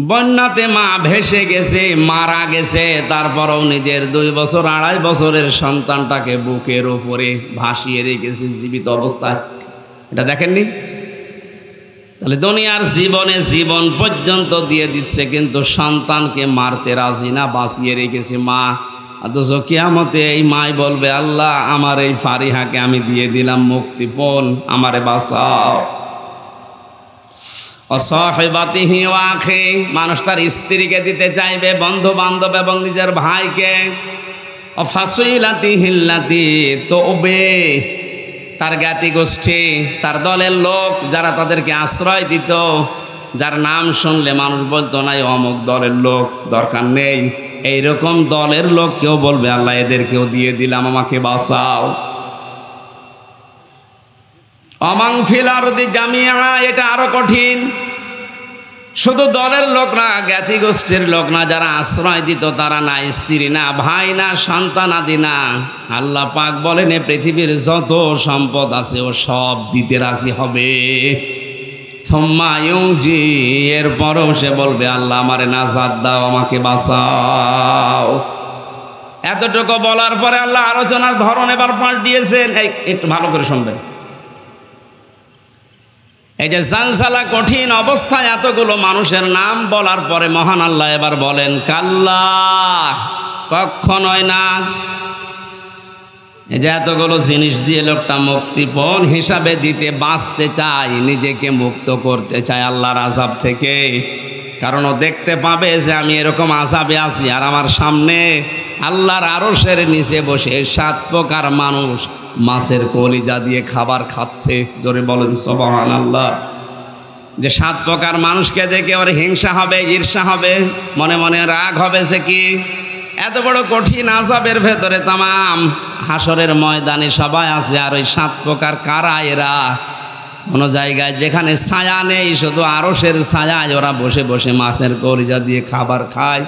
বন্যাতে মা ভেসে গেছে, মারা গেছে, তারপরও নিজের 2 বছর 2.5 বছরের সন্তানটাকে বুকের উপরে ভাসিয়ে রেখেছে জীবিত অবস্থায়। এটা দেখেননি? তাহলে দুনিয়ার জীবনে জীবন পর্যন্ত দিয়ে দিচ্ছে, কিন্তু সন্তানকে মারতে রাজি না, বাঁচিয়ে রেখেছে মা। অথচ কিয়ামতে এই মাই বলবে, আল্লাহ আমার এই ফারিহাকে আমি দিয়ে দিলাম মুক্তিপণ, আমারে বাঁচাও। অসাহিবাতিহি ওয়া আখি, মানুষ তার স্ত্রীকে দিতে চাইবে, বন্ধু বান্ধব এবং নিজের ভাইকে। অফাসিলাতিহি আল্লাতি তুবে, তার জ্ঞাতি গোষ্ঠী, তার দলের লোক যারা তাদেরকে আশ্রয় দিত, যার নাম শুনলে মানুষ বলতো না অমুক দলের লোক, দরকার নেই। এইরকম দলের লোক কেউ বলবে, আল্লাহ এদেরকেও দিয়ে দিলাম, আমাকে বাঁচাও। অমাং ফিল আরদি জামিআ, এটা আরো কঠিন। শুধু দলের লোক না, জ্ঞাতি গোষ্ঠীর লোক না, যারা আশ্রয় দিত তারা না, স্ত্রী না, ভাই না, সন্তান আদি না। আল্লাহ পাক বলেন এ পৃথিবীর যত সম্পদ আছে ও সব দিতে রাজি হবে। সুম্মা ইউজি, এরপরও সে বলবে, আল্লাহ আমারে নাজাত দাও, আমাকে বাঁচাও। এতটুকু বলার পরে আল্লাহ আলোচনার ধরন এবার পাল্টিয়েছেন। একটু ভালো করে শুনবেন। এই যে জালজালা কঠিন অবস্থায় এতগুলো মানুষের নাম বলার পরে মহান আল্লাহ এবার বলেন, কাল্লা, কখনোই না। এই যে এতগুলো জিনিস দিয়ে লোকটা মুক্তিপণ হিসাবে দিতে বাঁচতে চায়, নিজেকে মুক্ত করতে চায় আল্লাহর আযাব থেকে। কারণ ও দেখতে পাবে যে আমি এরকম আযাবে আছি, আর আমার সামনে আল্লাহর আরশের নিচে বসে 7 প্রকার মানুষ মাছের কলিজা দিয়ে খাবার খাচ্ছে। জোরে বলেন সুবহানাল্লাহ। যে 7 প্রকার মানুষকে দেখে ওর হিংসা হবে, ঈর্ষা হবে, মনে মনে রাগ হবে। সে কি এত বড় কঠিন আযাবের ভেতরে তামাম হাসরের ময়দানে সবাই আছে, আর ওই 7 প্রকার কারা এরা? কোনো জায়গায় যেখানে ছায়া নেই, শুধু আরশের ছায়ায় ওরা বসে বসে মাছের কলিজা দিয়ে খাবার খায়।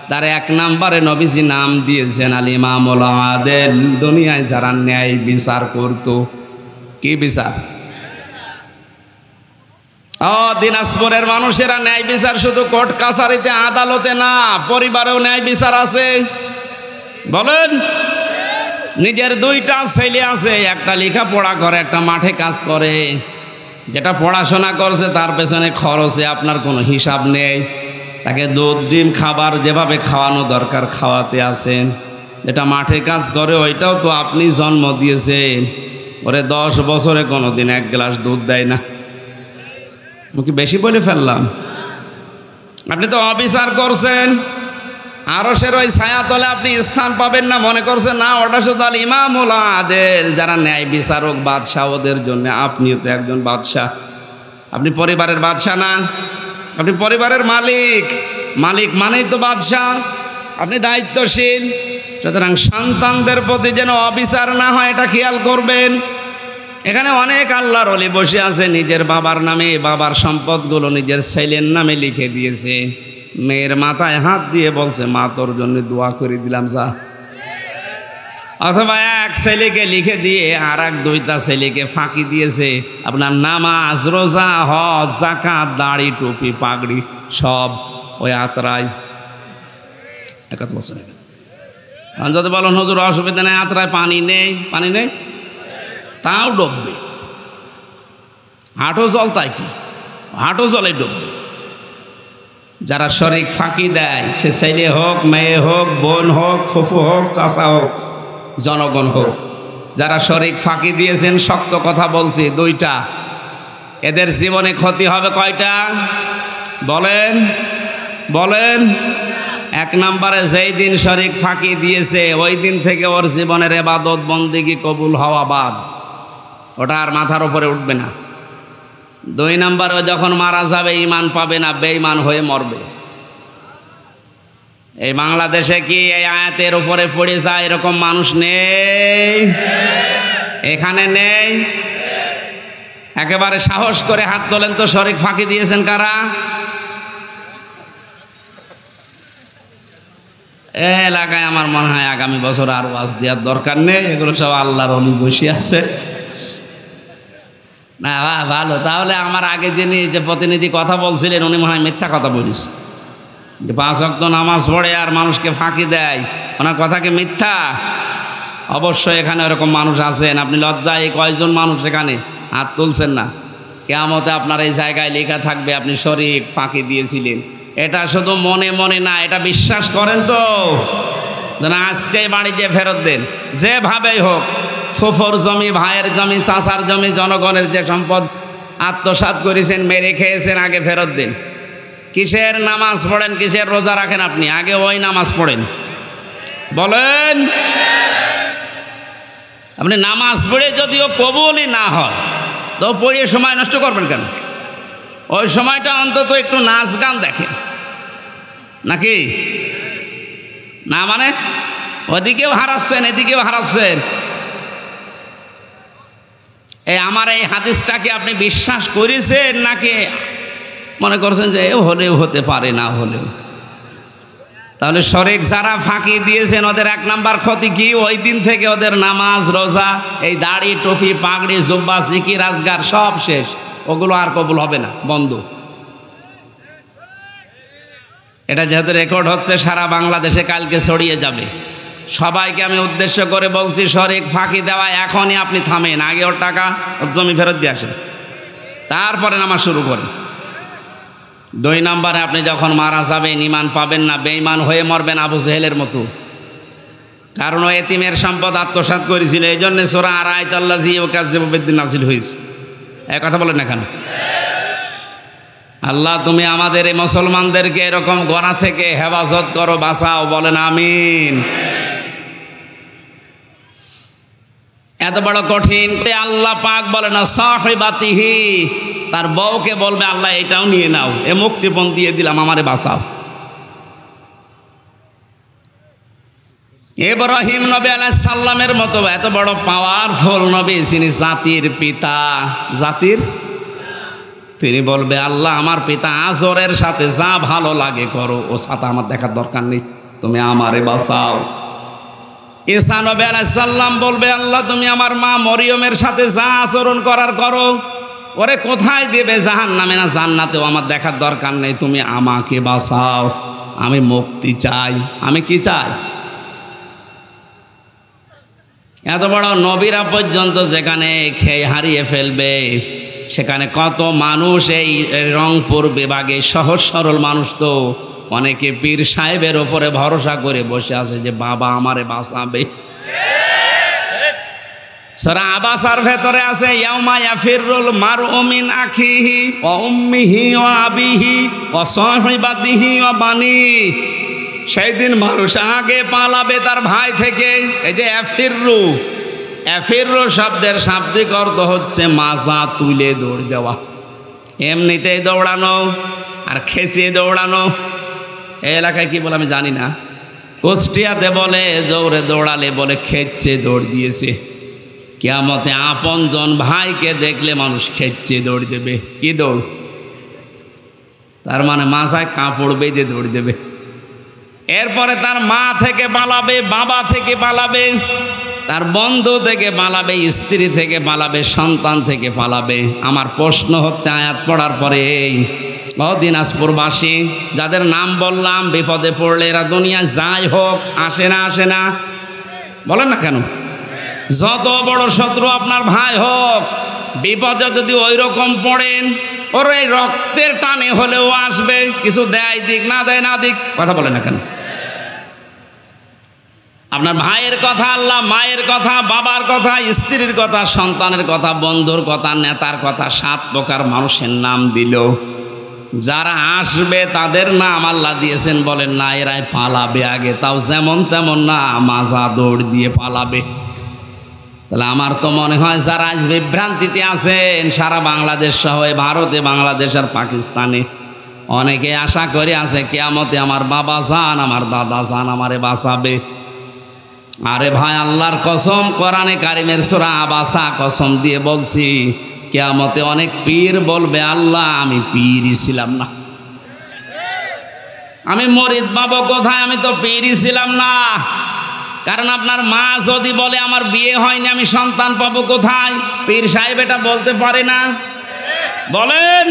তার 1 নম্বরে নবীজি নাম দিয়েছেন আল ইমামুল আদিল। দুনিয়ায় যারা ন্যায় বিচার করত। কি বিচার? দিনাজপুরের মানুষেরা ন্যায় বিচার শুধু কোর্ট কাছারিতে আদালতে না, পরিবারেও ন্যায় বিচার আছে। বলেন, নিজের 2টা ছেলে আছে, একটা লেখাপড়া করে, একটা মাঠে কাজ করে। যেটা পড়াশোনা করছে তার পেছনে খরচে আপনার কোনো হিসাব নেই। তাকে দুধ ডিম খাবার যেভাবে খাওয়ানো দরকার খাওয়াতে আছেন। যেটা মাঠে কাজ করে ওইটাও তো আপনি জন্ম দিয়েছেন। ওরে 10 বছরে কোনো দিন 1 গ্লাস দুধ দেয় না। কি বেশি বলে ফেললাম? আপনি তো অবিচার করছেন, আরশের ওই ছায়াতলে আপনি স্থান পাবেন না মনে করছেন। না, ওটা শুধু আল ইমামুল আদিল, যারা ন্যায় বিচারক, বাদশাহ, ওদের জন্য। আপনিও তো একজন বাদশাহ। আপনি পরিবারের বাদশাহ না, আপনি পরিবারের মালিক। মালিক মানেই তো বাদশাহ। আপনি দায়িত্বশীল। সুতরাং সন্তানদের প্রতি যেন অবিচার না হয়, এটা খেয়াল করবেন। এখানে অনেক আল্লাহর ওলি বসে আছে, নিজের বাবার নামে বাবার সম্পদগুলো নিজের ছেলের নামে লিখে দিয়েছে। মেয়ের মাথায় হাত দিয়ে বলছে, মা তোর জন্য দোয়া করে দিলাম যা। অথবা এক ছেলেকে লিখে দিয়ে আর 2টা ছেলেকে ফাঁকি দিয়েছে, আপনার নামাজ, রোজা, হজ, যাকাত, দাড়ি, টুপি, পাগড়ি সব ওই আত্রায়। 71 বছর যদি বলেন হুজুর অসুবিধা নেই, আত্রায় পানি নেই, পানি নেই, তাও ডুববে। হাঁটু জল, তাই কি হাঁটু জলে ডুববে। যারা শরীক ফাঁকি দেয়, সে ছেলে হোক, মেয়ে হোক, বোন হোক, ফুফু হোক, চাচা হোক, জনগণ হোক, যারা শরীক ফাঁকি দিয়েছেন, শক্ত কথা বলছি 2টা, এদের জীবনে ক্ষতি হবে কয়টা? বলেন বলেন। 1 নম্বরে যেই দিন শরীক ফাঁকি দিয়েছে ওই দিন থেকে ওর জীবনের ইবাদত বন্দেগী কবুল হওয়া বাদ, ওটা আর মাথার উপরে উঠবে না। 2 নম্বরে যখন মারা যাবে ঈমান পাবে না, বেঈমান হয়ে মরবে। এই বাংলাদেশে কি এই আয়াতের উপরে পড়ে যায় এরকম মানুষ নেই? এখানে নেই? একেবারে সাহস করে হাত তোলেন তো, শরীক ফাঁকি দিয়েছেন কারা? এলাকায় আমার মনে হয় আগামী বছর আর ওয়াজ দেওয়ার দরকার নেই, এগুলো সব আল্লাহর ওলি বসে আছে। না ভালো, তাহলে আমার আগে যিনি যে প্রতিনিধি কথা বলছিলেন উনি মনে হয় মিথ্যা কথা বলিস। যে 5 ওয়াক্ত নামাজ পড়ে আর মানুষকে ফাঁকি দেয়, ওনার কথা কি মিথ্যা? অবশ্যই এখানে এরকম মানুষ আছেন। আপনি লজ্জায় কয়জন মানুষ এখানে হাত তুলছেন না? কিয়ামতে আপনার এই জায়গায় লেখা থাকবে আপনি শরীক ফাঁকি দিয়েছিলেন। এটা শুধু মনে মনে না, এটা বিশ্বাস করেন তো? আজকেই বাড়ি যে ফেরত দেন, যেভাবেই হোক। ফুফুর জমি, ভাইয়ের জমি, চাচার জমি, জনগণের যে সম্পদ আত্মসাৎ করেছেন, মেরে খেয়েছেন, আগে ফেরত দেন। কিসের নামাজ পড়েন, কিসের রোজা রাখেন আপনি? আগে ওই নামাজ পড়েন। বলেন, আপনি নামাজ পড়ে যদিও কবুলই না হয় তো পড়িয়ে সময় নষ্ট করবেন কেন? ওই সময়টা অন্তত একটু নাচ গান দেখেন, নাকি না? মানে ওদিকেও হারাচ্ছেন, এদিকেও হারাচ্ছেন। আমার এই হাদিসটাকে আপনি বিশ্বাস করেছেন নাকি মনে করছেন যে হলেও হতে পারে, না হলেও? তাহলে শরীক যারা ফাঁকি দিয়েছেন ওদের 1 নাম্বার ক্ষতি কি? ওই দিন থেকে ওদের নামাজ, রোজা, এই দাড়ি, টুপি, পাগড়ি, জুব্বা, জিকির, আজগার সব শেষ। ওগুলো আর কবুল হবে না, বন্ধ। এটা যেহেতু রেকর্ড হচ্ছে সারা বাংলাদেশে, কালকে ছড়িয়ে যাবে। সবাইকে আমি উদ্দেশ্য করে বলছি, শরীক ফাঁকি দেওয়া এখনই আপনি থামেন। আগে ওর টাকা, ওর জমি ফেরত দিয়ে আসেন, তারপরে নামাজ শুরু করেন। 2 নম্বরে আপনি যখন মারা যাবেন ঈমান পাবেন না, বেঈমান হয়ে মরবেন আবু জেহেলের মতো। কারণ ও এতিমের সম্পদ আত্মসাৎ করেছিল, এই জন্য সূরা আরাআইতাল্লাযী ইউকাযযিবু বিদ্দীন নাযিল হয়েছে। এই কথা বলেন না কেন? আল্লাহ তুমি আমাদের এই মুসলমানদেরকে এরকম গোনা থেকে হেফাজত করো, বাঁচাও। বলেন আমিন। এত বড় কঠিন আল্লাহ পাক বলে না সাহিবাতিহি, তার বউকে বলবে আল্লাহ এটাও নিয়ে নাও, এ মুক্তিপণ দিয়ে দিলাম, আমারে বাঁচাও। ইব্রাহিম নবী আলাইহিস সালামের মতো এত বড় পাওয়ারফুল নবী, যিনি জাতির পিতা, জাতির, তিনি বলবে আল্লাহ আমার পিতা আজরের সাথে যা ভালো লাগে করো, ও সাথে আমার দেখার দরকার নেই, তুমি আমারে বাঁচাও। ঈসা নবী আলাইহিস সালাম বলবে আল্লাহ তুমি আমার মা মরিয়মের সাথে যা আচরণ করার করো, ওরে কোথায় দেবে, জাহান্নামে না জান্নাতেও, আমার দেখার দরকার নেই, তুমি আমাকে বাঁচাও, আমি মুক্তি চাই। আমি কি চাই? এত বড় নবীরা পর্যন্ত যেখানে খেয়ে হারিয়ে ফেলবে, সেখানে কত মানুষ এই রংপুর বিভাগে সহজ সরল মানুষ তো অনেকে পীর সাহেবের ওপরে ভরসা করে বসে আছে যে বাবা আমারে বাঁচাবে। সূরা আবাসার ভেতরে আছে ইয়াউমা ইয়াফিরুল মারউ মিন আখিহি ওয়া উম্মিহি ওয়া আবিহি ওয়া সাহিবাতিহি ওয়া বানি। সেই দিন মানুষ আগে পালাবে তার ভাই থেকে। এই যে ইয়াফিরু, ইয়াফিরু শব্দের শাব্দিক অর্থ হচ্ছে মাজা তুলে দৌড় দেওয়া, এমনিতেই দৌড়ানো আর খেঁচিয়ে দৌড়ানো। এই এলাকায় কি বলে আমি জানি না, কুষ্টিয়াতে বলে জোরে দৌড়ালে বলে খেচ্ছে দৌড় দিয়েছে। কিয়ামতে আপনজন ভাইকে দেখলে মানুষ খেচ্ছে দৌড় দেবে। কি দৌড়? তার মানে মাথায় কাপড় বেঁধে দৌড় দেবে। এরপরে তার মা থেকে পালাবে, বাবা থেকে পালাবে, তার বন্ধু থেকে পালাবে, স্ত্রী থেকে পালাবে, সন্তান থেকে পালাবে। আমার প্রশ্ন হচ্ছে আয়াত পড়ার পরে এই দিনাজপুরবাসী যাদের নাম বললাম, বিপদে পড়লে এরা দুনিয়া যাই হোক আসে না? আসে না? বলেন না কেন? যত বড় শত্রু আপনার ভাই হোক, বিপদে যদি ওই রকম পড়েন, ওর এই রক্তের টানে হলেও আসবে, কিছু দেয় দিক না দেয় না দিক। কথা বলেন না কেন? আপনার ভাইয়ের কথা আল্লাহ, মায়ের কথা, বাবার কথা, স্ত্রীর কথা, সন্তানের কথা, বন্ধুর কথা, নেতার কথা, 7 প্রকার মানুষের নাম দিল। যারা আসবে তাদের নাম আল্লাহ দিয়েছেন, বলেন না এরাই পালাবে আগে, তাও যেমন তেমন না, মাজা দৌড় দিয়ে পালাবে। তাহলে আমার তো মনে হয় যারা আজ বিভ্রান্তিতে আছেন সারা বাংলাদেশ সহ ভারতে, বাংলাদেশ আর পাকিস্তানে, অনেকে আশা করে আছে কিয়ামতে আমার বাবা যান, আমার দাদা যান, আমারে বাঁচাবে। আরে ভাই আল্লাহর কসম, কোরআনে কারিমের সূরা আবাসা কসম দিয়ে বলছি, কিয়ামতে অনেক পীর বলবে আল্লাহ আমি পীরই ছিলাম না, আমি মরিদ বাবা কোথায়, আমি তো পীরই ছিলাম না। কারণ আপনার মা যদি বলে আমার বিয়ে হয়নি, আমি সন্তান পাবো কোথায়? পীর সাহেব এটা বলতে পারে না? বলেন।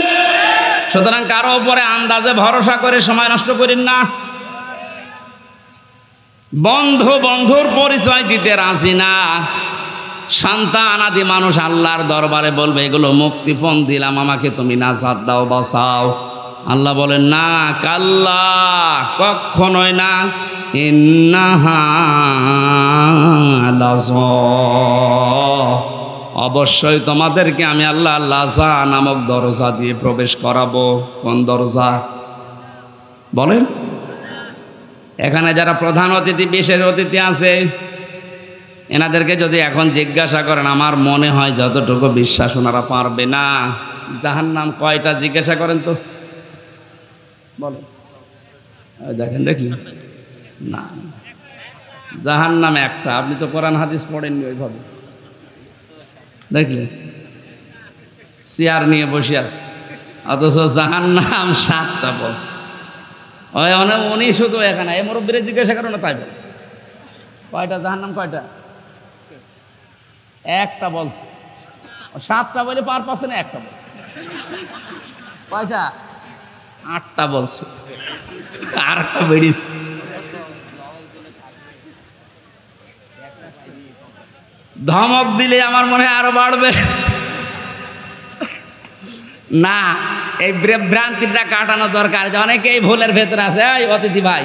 সুতরাং কারো উপরে আন্দাজে ভরসা করে সময় নষ্ট করেন না। বন্ধু বন্ধুর পরিচয় দিতে রাজি না। সন্তান আদি মানুষ আল্লাহর দরবারে বলবে এগুলো মুক্তিপণ দিলাম, আমাকে তুমি নাজাত দাও, বাঁচাও। আল্লাহ বলেন না, কাল্লা, কখনোই না। ইন্নাহা লাযা, অবশ্যই তোমাদেরকে আমি আল্লাহ লাযা নামক দরজা দিয়ে প্রবেশ করাবো। কোন দরজা বলেন? এখানে যারা প্রধান অতিথি, বিশেষ অতিথি আছে, এনাদেরকে যদি এখন জিজ্ঞাসা করেন, আমার মনে হয় যতটুকু বিশ্বাস ওনারা পারবে না। জাহান্নাম কয়টা জিজ্ঞাসা করেন তো, বলেন। দেখেন, দেখলেন না, জাহান্নাম একটা। আপনি তো কোরআন হাদিস পড়েননি ওইভাবে, দেখলেন চেয়ার নিয়ে বসে আছে, অথচ জাহান্নাম 7টা বলছে। উনি শুধু এখানে এই মুরব্বীরা জিজ্ঞাসা করেন না, তাই বল কয়টা জাহান্নাম, কয়টা? একটা বলছে। 7টা বলে পার পাচ্ছে না, একটা বলছে। কয়টা? 8টা বলছে, আর একটা বেরিয়েছে। ধমক দিলে আমার মনে হয় আরো বাড়বে। না, এই ভ্রান্তিটা কাটানো দরকার। যে অনেকেই ভুলের ভেতরে আছে। এই অতিথি ভাই,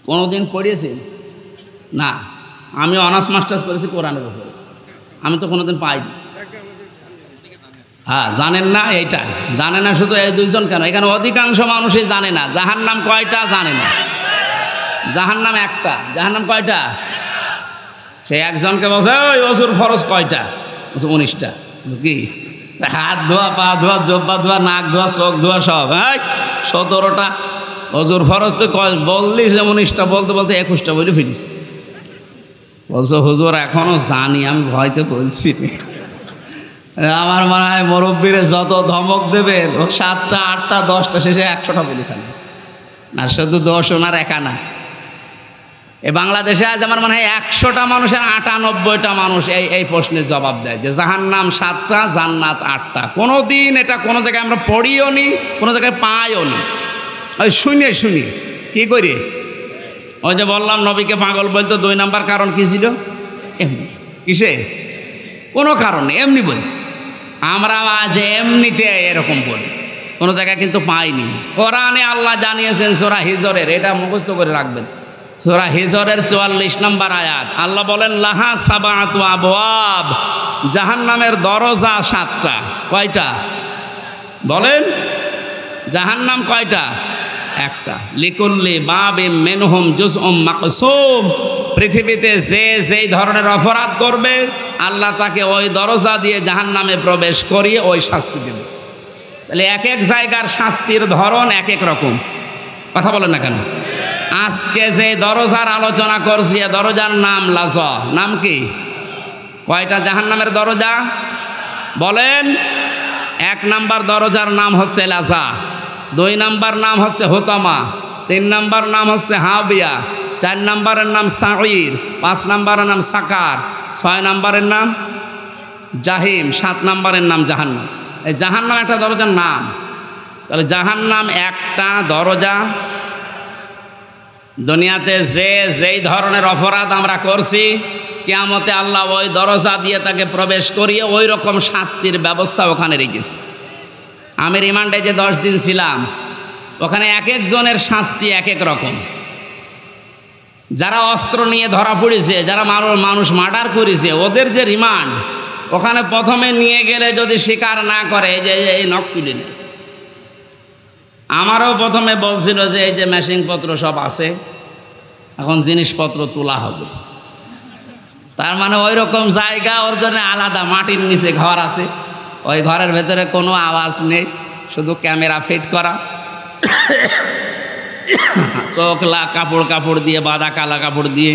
কোনোদিন পড়িয়েছেন? না, আমি অনার্স মাস্টার্স করেছি কোরআনের উপরে, আমি তো কোনোদিন পাইনি। হ্যাঁ, জানেন না, এইটাই জানে না। শুধু এই দুইজন কেন, এখানে অধিকাংশ মানুষই জানে না জাহান্নাম কয়টা, জানে না। জাহান্নাম একটা। জাহান্নাম কয়টা? সে একজনকে বলছে, ওই অজুর ফরজ কয়টা? 19টা। কি হাত ধোয়া, পা ধোয়া, জব্বা ধোয়া, নাক ধোয়া, চোখ ধোয়া, সব 17টা। অজুর ফরজ তো বললি 19টা, বলতে বলতে 21টা বলে ফিরিস। বলছো হুজুর এখনো জানি, আমি ভয়তে বলছি। আমার মনে হয় মুরব্বীরে যত ধমক দেবেন, ও 7টা, 8টা, 10টা, শেষে 100টা বলে ফেলবে। না, শুধু 10 ওনার একা না। এই বাংলাদেশে আজ আমার মনে হয় 100টা মানুষের 98টা মানুষ এই প্রশ্নের জবাব দেয় যে জাহান্নাম 7টা, জান্নাত 8টা। কোনো দিন এটা কোনো জায়গায় আমরা পড়িও নি, কোনো জায়গায় পাইও নি। ওই শুনে কি করি, ওই যে বললাম নবীকে পাগল বলতো, 2 নাম্বার কারণ কি ছিল? এমনি। কিসে? কোনো কারণ নেই, এমনি বলতো। আমরা আজ এমনিতে এরকম বলি, কোনো জায়গায় কিন্তু পাইনি। কোরআনে আল্লাহ জানিয়েছেন সূরা হিজরের, এটা মুখস্থ করে রাখবেন। সূরা হিজরের 44 নম্বর আয়াত, আল্লাহ বলেন লাহা সাবাতু আবওয়াব, জাহান্নামের দরজা 7টা। কয়টা বলেন? জাহান্নাম কয়টা? একটা। লিকুল্লি বাবিম মিনহুম জুজউম মাকসুম, পৃথিবীতে যে যেই ধরনের অপরাধ করবে আল্লাহ তাকে ওই দরজা দিয়ে জাহান্নামে প্রবেশ করিয়ে ওই শাস্তি দেবে। তাহলে এক এক জায়গার শাস্তির ধরন এক এক রকম। কথা বলেন না কেন? আজকে যে দরজার আলোচনা করছি, দরজার নাম লাযা। নাম কি? কয়টা জাহান্নামের দরজা বলেন? 1 নাম্বার দরজার নাম হচ্ছে লাযা, 2 নাম্বার নাম হচ্ছে হুতামা, 3 নাম্বার নাম হচ্ছে হাবিয়া, 4 নাম্বারের নাম সাঈর, 5 নাম্বারের নাম সাকার, 6 নাম্বারের নাম জাহিম, 7 নাম্বারের নাম জাহান্নাম। এই জাহান্নাম একটা দরজার নাম। তাহলে জাহান্নাম একটা দরজা। দুনিয়াতে যেই ধরনের অপরাধ আমরা করছি, কিয়ামতে আল্লাহ ওই দরজা দিয়ে তাকে প্রবেশ করিয়ে ওই রকম শাস্তির ব্যবস্থা ওখানে রেখেছে। আমি রিমান্ডে যে 10 দিন ছিলাম, ওখানে এক একজনের শাস্তি এক এক রকম। যারা অস্ত্র নিয়ে ধরা পড়েছে, যারা মানুষ মার্ডার করেছে, ওদের যে রিমান্ড, ওখানে প্রথমে নিয়ে গেলে যদি স্বীকার না করে, যে এই নখ তুলে নেয়। আমারও প্রথমে বলছিল যে এই যে মেশিনপত্র সব আছে, এখন জিনিসপত্র তোলা হবে। তার মানে ওই রকম জায়গা ওর জন্য আলাদা, মাটির নিচে ঘর আছে, ওই ঘরের ভেতরে কোনো আওয়াজ নেই, শুধু ক্যামেরা ফিট করা, চোখলা কাপড় দিয়ে বাঁধা, কালা কাপড় দিয়ে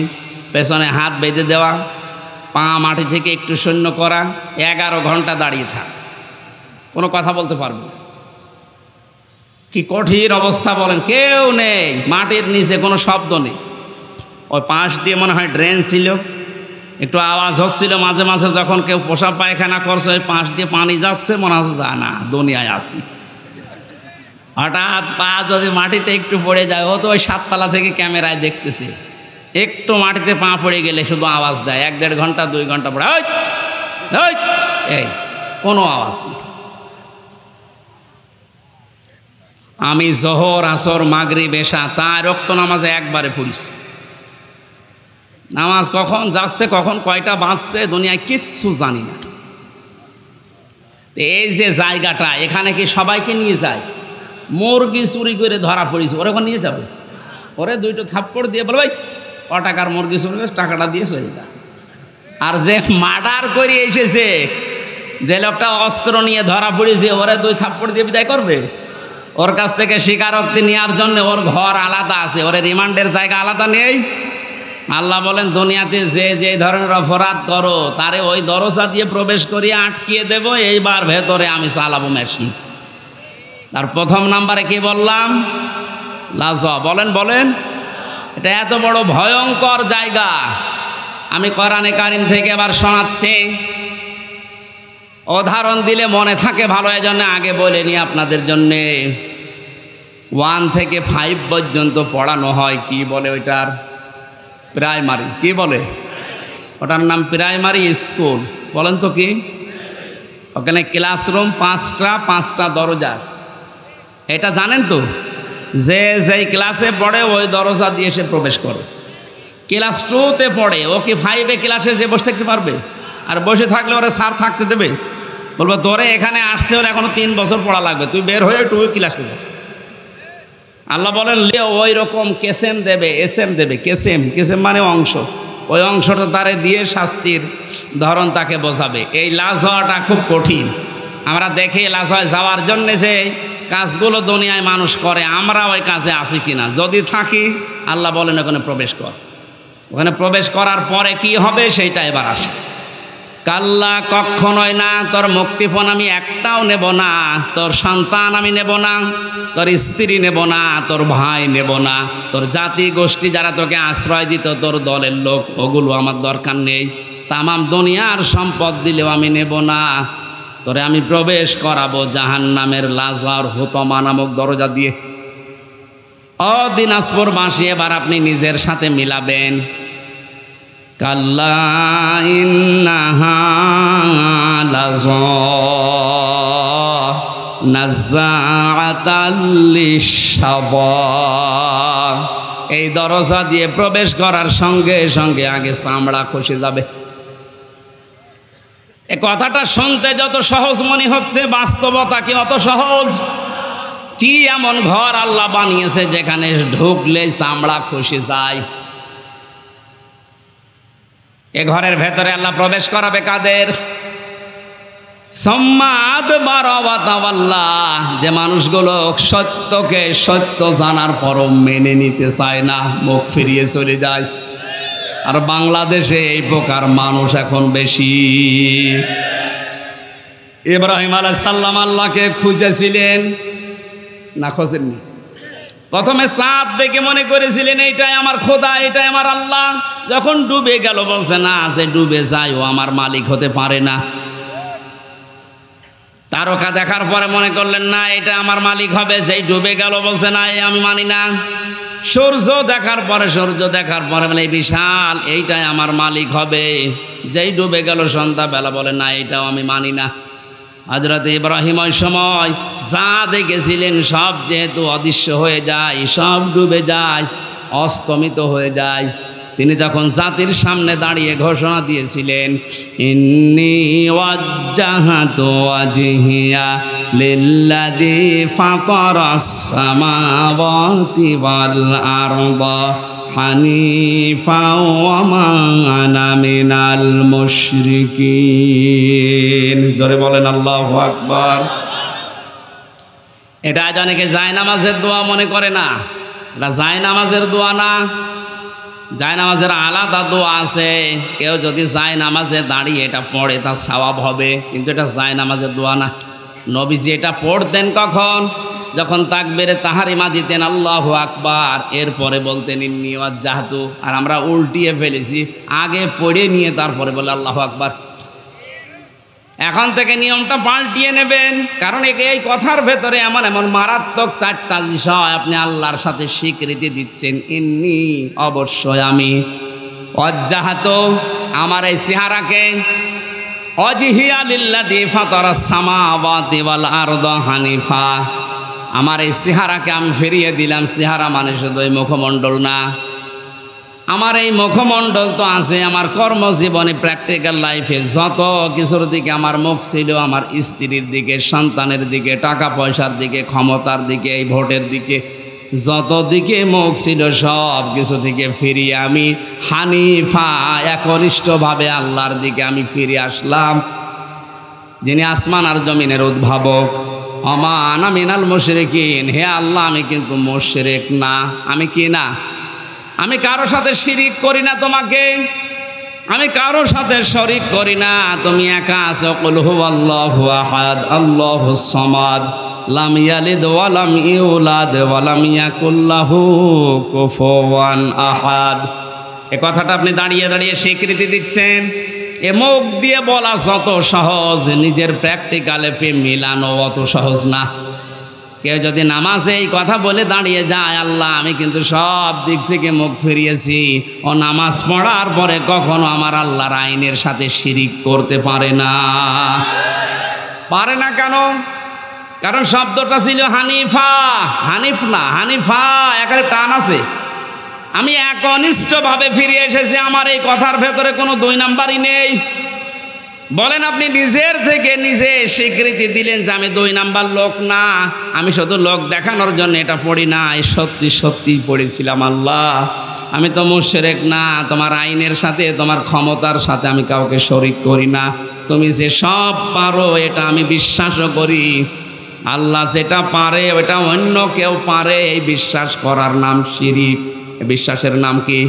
পেছনে হাত বেঁধে দেওয়া, পা মাটি থেকে একটু শূন্য করা, 11 ঘন্টা দাঁড়িয়ে থাক, কোনো কথা বলতে পারবে না। কি কঠিন অবস্থা বলেন। কেউ নেই, মাটির নিচে কোনো শব্দ নেই। ওই পাশ দিয়ে মনে হয় ড্রেন ছিল, একটু আওয়াজ হচ্ছিল মাঝে মাঝে, যখন কেউ পেশাব পায়খানা করছে ওই পাশ দিয়ে পানি যাচ্ছে, মনে হচ্ছে যায় না দুনিয়ায় আসি। হঠাৎ পা যদি মাটিতে একটু পড়ে যায়, ও তো ওই 7 তলা থেকে ক্যামেরায় দেখতেছে, একটু মাটিতে পা পড়ে গেলে শুধু আওয়াজ দেয়, 1-1.5 ঘন্টা 2 ঘন্টা পরে এই কোনো আওয়াজ নেই। আমি জোহর, আসর, মাগরিব, এশা 4 ওয়াক্ত নামাজে একবারে পড়িছি। নামাজ কখন যাচ্ছে, কখন কয়টা বাজছে, দুনিয়ায় কিচ্ছু জানি না। এই যে জায়গাটা, এখানে কি সবাইকে নিয়ে যায়? মুরগি চুরি করে ধরা পড়েছে, ওরা এখন নিয়ে যাবে, ওরে 2টো থাপ্পড় দিয়ে বলবে ক টাকার মুরগি চুরি করে টাকাটা দিয়ে চলে যা। আর যে মার্ডার করে এসেছে, যে লোকটা অস্ত্র নিয়ে ধরা পড়েছে, ওরে 2 থাপ্পড় দিয়ে বিদায় করবে? ওর কাছ থেকে স্বীকারোক্তি নেওয়ার জন্য ওর ঘর আলাদা আছে, ওর রিমান্ডের জায়গা আলাদা নেই। আল্লাহ বলেন দুনিয়াতে যে ধরনের অপরাধ করো তারে ওই দরজা দিয়ে প্রবেশ করিয়ে আটকিয়ে দেব, এইবার ভেতরে আমি চালাবো মেশিন। তার প্রথম নাম্বারে কি বললাম? লাজা। বলেন এটা এত বড় ভয়ঙ্কর জায়গা। আমি কোরআনে কারিম থেকে এবার শোনাচ্ছি, উদাহরণ দিলে মনে থাকে ভালো, এজন্য আগে বলে নি আপনাদের জন্যে। 1 থেকে 5 পর্যন্ত পড়ানো হয়, কি বলে ওইটার? প্রাইমারি। কি বলে ওটার নাম? Primary school. বলেন তো কি? ওখানে ক্লাসরুম 5টা দরজা আছে, এটা জানেন তো? যেই ক্লাসে পড়ে ওই দরজা দিয়ে সে প্রবেশ করে। ক্লাস 2তে পড়ে, ও কি 5 ক্লাসে যে বসে থাকতে পারবে? আর বসে থাকলে ওরা স্যার থাকতে দেবে? বলবো তোরে এখানে আসতে হলে এখনো 3 বছর পড়া লাগবে, তুই বের হয়ে 2 ক্লাসে যা। আল্লাহ বলেন ওই রকম কেসেম দেবে, এসএম দেবে। কেসেম মানে অংশ, ওই অংশটা তারে দিয়ে শাস্তির ধরন তাকে বোঝাবে। এই লাশ হওয়াটা খুব কঠিন। আমরা দেখি লাশ হয় যাওয়ার জন্যে যে কাজগুলো দুনিয়ায় মানুষ করে, আমরা ওই কাজে আছি কিনা। যদি থাকি, আল্লাহ বলেন ওখানে প্রবেশ কর। ওখানে প্রবেশ করার পরে কি হবে সেইটা এবার আসে। কাল্লা, কখনোই না। তোর মুক্তিপণ আমি একটাও নেব না, তোর সন্তান আমি নেব না, তোর স্ত্রী নেব না, তোর ভাই নেব না, তোর জাতি গোষ্ঠী যারা তোকে আশ্রয় দিত, তোর দলের লোক, ওগুলো আমার দরকার নেই। তামাম দুনিয়ার সম্পদ দিলেও আমি নেব না। তোরে আমি প্রবেশ করাবো জাহান্নামের লাজার হুতমা নামক দরজা দিয়ে। দিনাজপুরবাসী, এবার আপনি নিজের সাথে মিলাবেন। কাল্লা ইন্নাহা লাযা নাযাআতাল লিশশাওয়া। এই দরজা দিয়ে প্রবেশ করার সঙ্গে সঙ্গে আগে চামড়া খসে যাবে। এই কথাটা শুনতে যত সহজ মনে হচ্ছে, বাস্তবতা কি অত সহজ? কি এমন ঘর আল্লাহ বানিয়েছে যেখানে ঢুকলে চামড়া খসে যায়? এ ঘরের ভেতরে আল্লাহ প্রবেশ করাবে কাদের? যে মানুষগুলো সত্যকে সত্য জানার পরও মেনে নিতে চায় না, মুখ ফিরিয়ে চলে যায়। আর বাংলাদেশে এই প্রকার মানুষ এখন বেশি। ইব্রাহিম আলাইহিস সালাম আল্লাহকে খুঁজেছিলেন না? খোঁজেননি। প্রথমে চাঁদ দেখে মনে করেছিলেন এইটাই আমার খোদা, এটাই আমার আল্লাহ। যখন ডুবে গেল বলছে না, যে ডুবে যায় ও আমার মালিক হতে পারে না। তারকা দেখার পরে মনে করলেন না, এটা আমার মালিক হবে। যেই ডুবে গেল বলছে না, আমি মানি না। সূর্য দেখার পরে বলে বিশাল, এইটাই আমার মালিক হবে। যেই ডুবে গেল সন্ধ্যাবেলা বলে না, এইটাও আমি মানি না। হযরত ইব্রাহিম ওই সময় যা দেখেছিলেন সব যেহেতু অদৃশ্য হয়ে যায়, সব ডুবে যায়, অস্তমিত হয়ে যায়। তিনি যখন জাতির সামনে দাঁড়িয়ে ঘোষণা দিয়েছিলেন, ইন্নী ওয়াজ্জাহাতু ওয়াজহিয়া লিল্লাযী ফাতারাস সামাওয়াতি ওয়াল আরদা হানিফা ওয়া মা আনা মিনাল মুশরিকিন। জোরে বলেন আল্লাহু আকবার। এটা আজ অনেকে জায়নামাজের দোয়া মনে করে না। এটা জায়নামাজের দোয়া না, জায়নামাজের আলাদা দোয়া আছে। কেউ যদি জায়নামাজে দাঁড়িয়ে এটা পড়ে তার সওয়াব হবে, কিন্তু এটা জায়নামাজের দোয়া না। নবীজি এটা পড়তেন কখন? যখন তাকবীরে তাহরিমা দিতেন আল্লাহু আকবার, এরপরে বলতেন ইন্নী ওয়াজ্জাহতু। আর আমরা উল্টিয়ে ফেলেছি, আগে পড়ে নিয়ে তারপরে বলে আল্লাহু আকবার। এখন থেকে নিয়মটা পাল্টিয়ে নেবেন, কারণ এই কথার ভেতরে এমন এমন মারাত্মক 4টা বিষয় আপনি আল্লাহর সাথে স্বীকৃতি দিচ্ছেন। ইন্নী, অবশ্যই আমি, ওয়াজ্জাহতু, আমার এই চেহারাকে, ওয়াজহিয়া লিল্লাযী ফাতারাস সামাওয়াতি ওয়াল আরদা হানিফা, আমার এই চেহারাকে আমি ফিরিয়ে দিলাম। চেহারা মানে শুধু এই মুখমণ্ডল না, আমার এই মুখমণ্ডল তো আছে আমার কর্মজীবনে, প্র্যাকটিক্যাল লাইফে যত কিছুর দিকে আমার মুখ ছিল, আমার স্ত্রীর দিকে, সন্তানের দিকে, টাকা পয়সার দিকে, ক্ষমতার দিকে, এই ভোটের দিকে, যত দিকে মুখ ছিল সব কিছু থেকে ফিরিয়ে আমি হানিফা, একনিষ্ঠভাবে আল্লাহর দিকে আমি ফিরে আসলাম, যিনি আসমান আর জমিনের উদ্ভাবক। ওমা আনা মিনাল মুশরিকিন, হে আল্লাহ আমি কিন্তু মুশরিক না। আমি কি না? আমি কারো সাথে শিরিক করি না তোমাকে, আমি কারো সাথে শরিক করি না। তুমি একা আছো। কুল হুয়াল্লাহু আহাদ আল্লাহুস সামাদ লাম ইয়ালিদ ওয়া লাম ইউলাদ ওয়া লাম ইয়াকুল লাহু কুফুওয়ান আহাদ। এই কথাটা আপনি দাঁড়িয়ে দাঁড়িয়ে স্বীকৃতি দিচ্ছেন। এ মুখ দিয়ে বলা যত সহজ, নিজের প্র্যাকটিক্যালে মিলানো অত সহজ না। কেউ যদি নামাজে এই কথা বলে দাঁড়িয়ে যায়, আল্লাহ আমি কিন্তু সব দিক থেকে মুখ ফিরিয়েছি, ও নামাজ পড়ার পরে কখনো আমার আল্লাহর আইনের সাথে শিরিক করতে পারে না। পারে না কেন? কারণ শব্দটা ছিল হানিফা, হানিফ না হানিফা, এখানে টান আছে। আমি একনিষ্ঠভাবে ফিরে এসেছি, আমার এই কথার ভেতরে কোনো 2 নাম্বারই নেই। বলেন আপনি নিজের থেকে নিজে স্বীকৃতি দিলেন যে আমি 2 নাম্বার লোক না, আমি শুধু লোক দেখানোর জন্য এটা পড়ি না, সত্যি সত্যি পড়েছিলাম আল্লাহ আমি তো মুশরিক না, তোমার আইনের সাথে তোমার ক্ষমতার সাথে আমি কাউকে শরিক করি না, তুমি যে সব পারো এটা আমি বিশ্বাসও করি। আল্লাহ যেটা পারে ওটা অন্য কেউ পারে, এই বিশ্বাস করার নাম শিরিক। বিশ্বাসের নাম কি?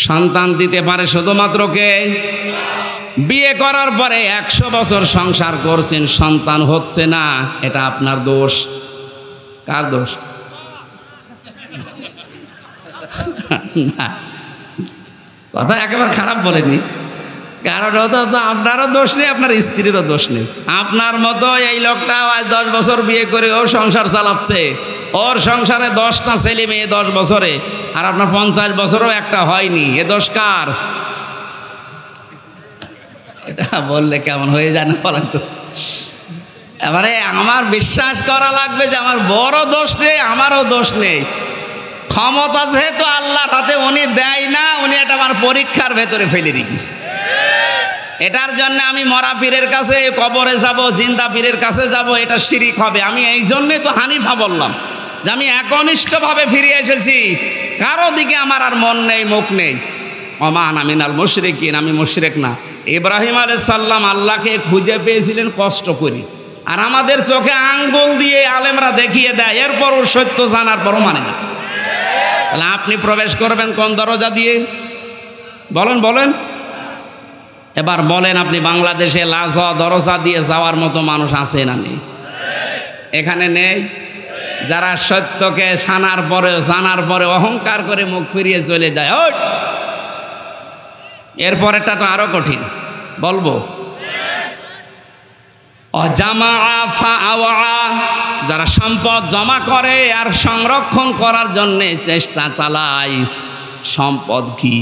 সন্তান দিতে পারে শুধুমাত্র কে? বিয়ে করার পরে 100 বছর সংসার করছেন, সন্তান হচ্ছে না, এটা আপনার দোষ। কার দোষ? না, কথা একেবারে খারাপ বলেনি, কারণ ওটা তো আপনারও দোষ নেই, আপনার স্ত্রীরও দোষ নেই। আপনার মতো এই লোকটা আজ 10 বছর বিয়ে করে ও সংসার চালাচ্ছে, ওর সংসারে 10টা ছেলে মেয়ে 10 বছরে, আর আপনার 50 বছরও একটা হয়নি, এ দোষ কার? এটা বললে কেমন হয়ে যায় না বলেন তো? এবারে আমার বিশ্বাস করা লাগবে যে আমার বড় দোষ নেই, আমারও দোষ নেই। ক্ষমতা যেহেতু আল্লাহর হাতে, উনি দেয় না, উনি এটা আমার পরীক্ষার ভেতরে ফেলে রেখেছে। এটার জন্য আমি মরা পীরের কাছে কবরে যাব, জিন্দা পীরের কাছে যাব, এটা শিরিক হবে। আমি এই জন্যই তো হানিফা বললাম যে আমি একনিষ্ঠভাবে ফিরে এসেছি, কারো দিকে আমার আর মন নেই, মুখ নেই। ওমা আনা মিনাল মুশরিকিন, আমি মুশরিক না। ইব্রাহিম আলাইহিস সালাম আল্লাহকে খুঁজে পেয়েছিলেন কষ্ট করে, আর আমাদের চোখে আঙ্গুল দিয়ে আলেমরা দেখিয়ে দেয়, এরপরও সত্য জানার পরও মানে না। তাহলে আপনি প্রবেশ করবেন কোন দরজা দিয়ে? বলেন বলেন। এবার বলেন, আপনি বাংলাদেশে লাজা দরজা দিয়ে যাওয়ার মতো মানুষ আছে না নেই? এখানে নেই। যারা সত্যকে জানার পরে অহংকার করে মুখ ফিরিয়ে চলে যায়। এরপরেরটা তো আরো কঠিন, বলবো। যারা সম্পদ জমা করে আর সংরক্ষণ করার জন্য চেষ্টা চালায়। সম্পদ কি?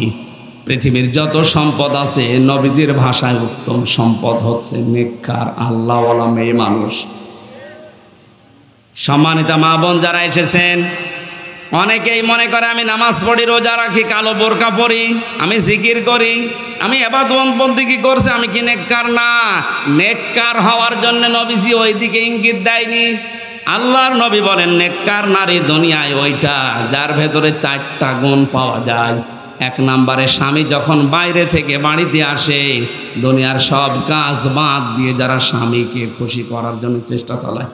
পৃথিবীর যত সম্পদ আছে, নবীজির ভাষায় উত্তম সম্পদ হচ্ছে নেককার আল্লাহওয়ালা মেয়ে মানুষ। সম্মানিত মা বোন যারা এসেছেন, অনেকেই মনে করে আমি নামাজ পড়ি, রোজা রাখি, কালো বোরকা পরি, আমি জিকির করি, আমি ইবাদত বন্দেগী করছি, আমি কি নেককার? না, নেককার হওয়ার জন্য নবীজি ওইদিকে ইঙ্গিত দেয়নি। আল্লাহর নবী বলেন নেককার নারী দুনিয়ায় ওইটা যার ভেতরে 4টা গুণ পাওয়া যায়। 1 নম্বরে, স্বামী যখন বাইরে থেকে বাড়িতে আসে, দুনিয়ার সব কাজ বাদ দিয়ে যারা স্বামীকে খুশি করার জন্য চেষ্টা চালায়,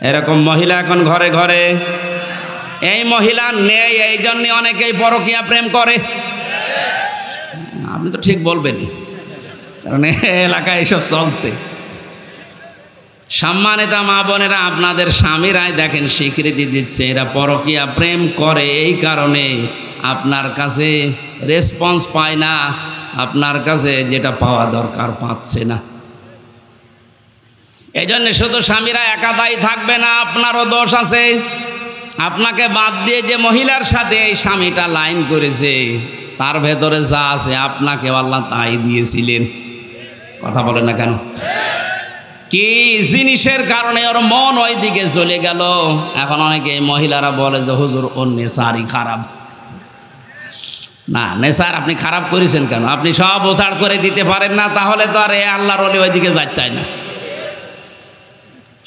এরকম মহিলা এখন ঘরে ঘরে। এই মহিলা নেই, এই জন্য অনেকেই পরকীয়া প্রেম করে। আপনি তো ঠিক বলবেনই, কারণ এলাকায় এইসব চলছে। সম্মানিত মা বোনেরা, আপনাদের স্বামীরাই দেখেন স্বীকৃতি দিচ্ছে এরা পরকীয়া প্রেম করে, এই কারণে আপনার কাছে রেসপন্স পায় না, আপনার কাছে যেটা পাওয়া দরকার পাচ্ছে না। এই জন্য শুধু স্বামীরা একা দায়ী থাকবে না, আপনারও দোষ আছে। আপনাকে বাদ দিয়ে যে মহিলার সাথে এই স্বামীটা লাইন করেছে তার ভেতরে যা আছে আপনাকে আল্লাহ তাই দিয়েছিলেন। কথা বলে না কেন? কি জিনিসের কারণে ওর মন ওই দিকে চলে গেল? এখন অনেকে মহিলারা বলে যে হুজুর ওর নেশারই খারাপ। না, নেশার আপনি খারাপ করেছেন কেন? আপনি সব ওসাড় করে দিতে পারেন না, তাহলে তো আর এ আল্লাহর ওলি ওইদিকে যাচ্ছে না।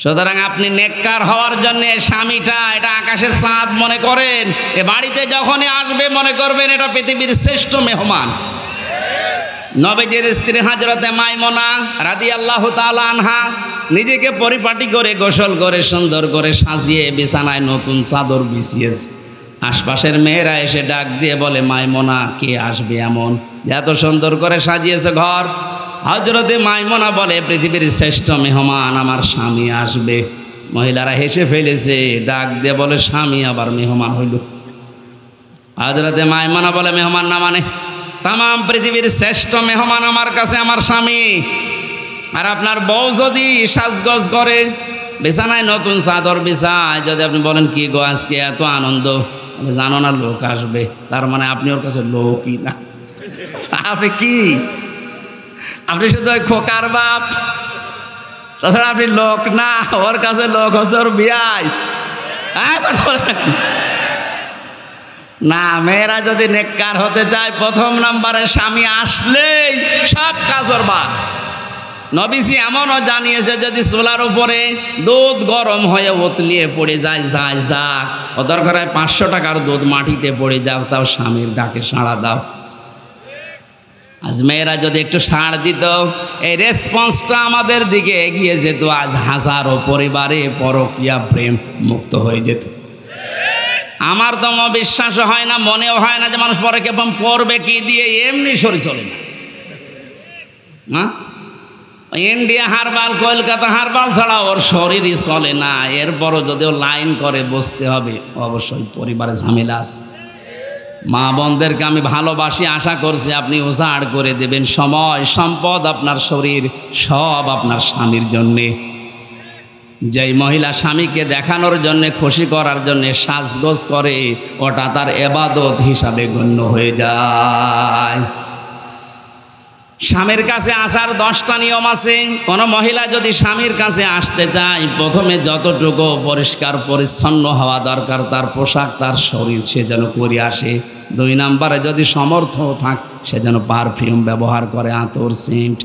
সুতরাং আপনি নেককার হওয়ার জন্য স্বামীটা এটা আকাশের চাঁদ মনে করেন। এ বাড়িতে যখনই আসবে মনে করবেন এটা পৃথিবীর শ্রেষ্ঠ মেহমান। নবীজির স্ত্রী হযরতে মাইমুনা রাদিয়াল্লাহু তাআলা আনহা নিজেকে পরিপাটি করে গোসল করে সুন্দর করে সাজিয়ে বিছানায় নতুন চাদর বিছিয়েছে। আশপাশের মেয়েরা এসে ডাক দিয়ে বলে, মাইমুনা কে আসবে এমন এত সুন্দর করে সাজিয়েছে ঘর? হযরতে মাইমুনা বলে, পৃথিবীর শ্রেষ্ঠ মেহমান আমার স্বামী আসবে। মহিলারা হেসে ফেলেছে, ডাক দিয়ে বলে, স্বামী আবার মেহমান হইল? হযরতে মাইমুনা বলে, মেহমান না মানে তাম পৃথিবীর শ্রেষ্ঠ মেহমান আমার কাছে আমার স্বামী। আর আপনার বউ যদি সাজগোজ করে বিছানায় নতুন চাদর বিছায়, যদি আপনি বলেন কি গো আজকে এত আনন্দ, জানো না লোক আসবে, তার মানে আপনি ওর কাছে লোকই না। আপনি কি? আপনি শুধু ওই খোকার বাপ, তাছাড়া আপনি লোক না। ওর কাছে লোক হচ্ছে ওর বিয়াই। না, মেয়েরা যদি নেককার হতে চায় প্রথম নম্বরে স্বামী আসলেই সব কাজ ওর বাদ। নবীজি এমনও জানিয়েছে যদি চুলার উপরে দুধ গরম হয়ে উতলিয়ে পড়ে যায়, যায় যাক, ও দরকার হয় 500 টাকার দুধ মাটিতে পড়ে যাও, তাও স্বামীর ডাকে সাড়া দাও। আজ মেয়েরা যদি একটু সাড় দিত, এই রেসপন্সটা আমাদের দিকে এগিয়ে যেত, আজ হাজারো পরিবারে পরকীয়া প্রেম মুক্ত হয়ে যেত। আমার তো বিশ্বাস হয় না, মনেও হয় না যে মানুষ পরকীয়া প্রেম করবে কি দিয়ে, এমনি শরীর চলে না। হ্যাঁ, ইন্ডিয়া হারবাল, কলকাতা হারবাল ছাড়া ওর শরীরই চলে না। এরপরও যদিও লাইন করে বসতে হবে, অবশ্যই পরিবারে ঝামেলা আছে। মা বোনদেরকে আমি ভালোবাসি, আশা করছি আপনি উজাড় করে দেবেন সময়, সম্পদ, আপনার শরীর সব আপনার স্বামীর জন্যে। যেই মহিলা স্বামীকে দেখানোর জন্যে, খুশি করার জন্যে সাজগোজ করে, ওটা তার ইবাদত হিসাবে গণ্য হয়ে যায়। স্বামীর কাছে আসার 10টা নিয়ম আছে। কোনো মহিলা যদি স্বামীর কাছে আসতে চায়, প্রথমে যতটুকু পরিষ্কার পরিচ্ছন্ন হওয়া দরকার তার পোশাক, তার শরীর, সে যেন করে আসে। 2 নম্বরে যদি সমর্থ থাক, সে যেন পারফিউম ব্যবহার করে, আতর, সেন্ট।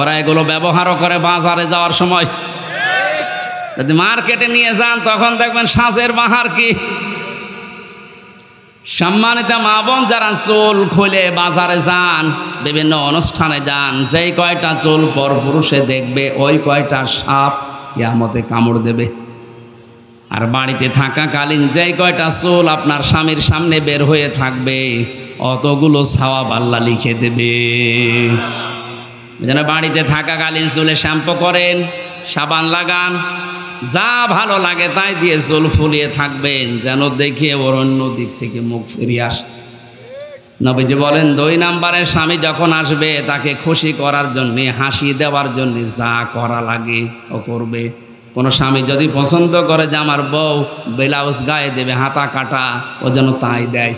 ওরা এগুলো ব্যবহারও করে বাজারে যাওয়ার সময়। যদি মার্কেটে নিয়ে যান তখন দেখবেন সাজের বাহার কি। সম্মানিত মা বোন, যারা চুল খুলে বাজারে যান, বিভিন্ন অনুষ্ঠানে যান, যেই কয়টা চুল পর পুরুষে দেখবে ওই কয়টা সাপ কিয়ামতে কামড় দেবে। আর বাড়িতে থাকাকালীন যেই কয়টা চুল আপনার স্বামীর সামনে বের হয়ে থাকবে, অতগুলো সওয়াব আল্লাহ লিখে দেবে। যেন বাড়িতে থাকাকালীন চুলে শ্যাম্পু করেন, সাবান লাগান, যা ভালো লাগে তাই দিয়ে চুল ফুলিয়ে থাকবেন, যেন দেখে ওর অন্য দিক থেকে মুখ ফিরিয়ে আসে। নবীজি বলেন 2 নম্বরে স্বামী যখন আসবে তাকে খুশি করার জন্যে, হাসি দেওয়ার জন্যে যা করা লাগে ও করবে। কোনো স্বামী যদি পছন্দ করে যে আমার বউ ব্লাউজ গায়ে দেবে, হাতা কাটা, ও যেন তাই দেয়।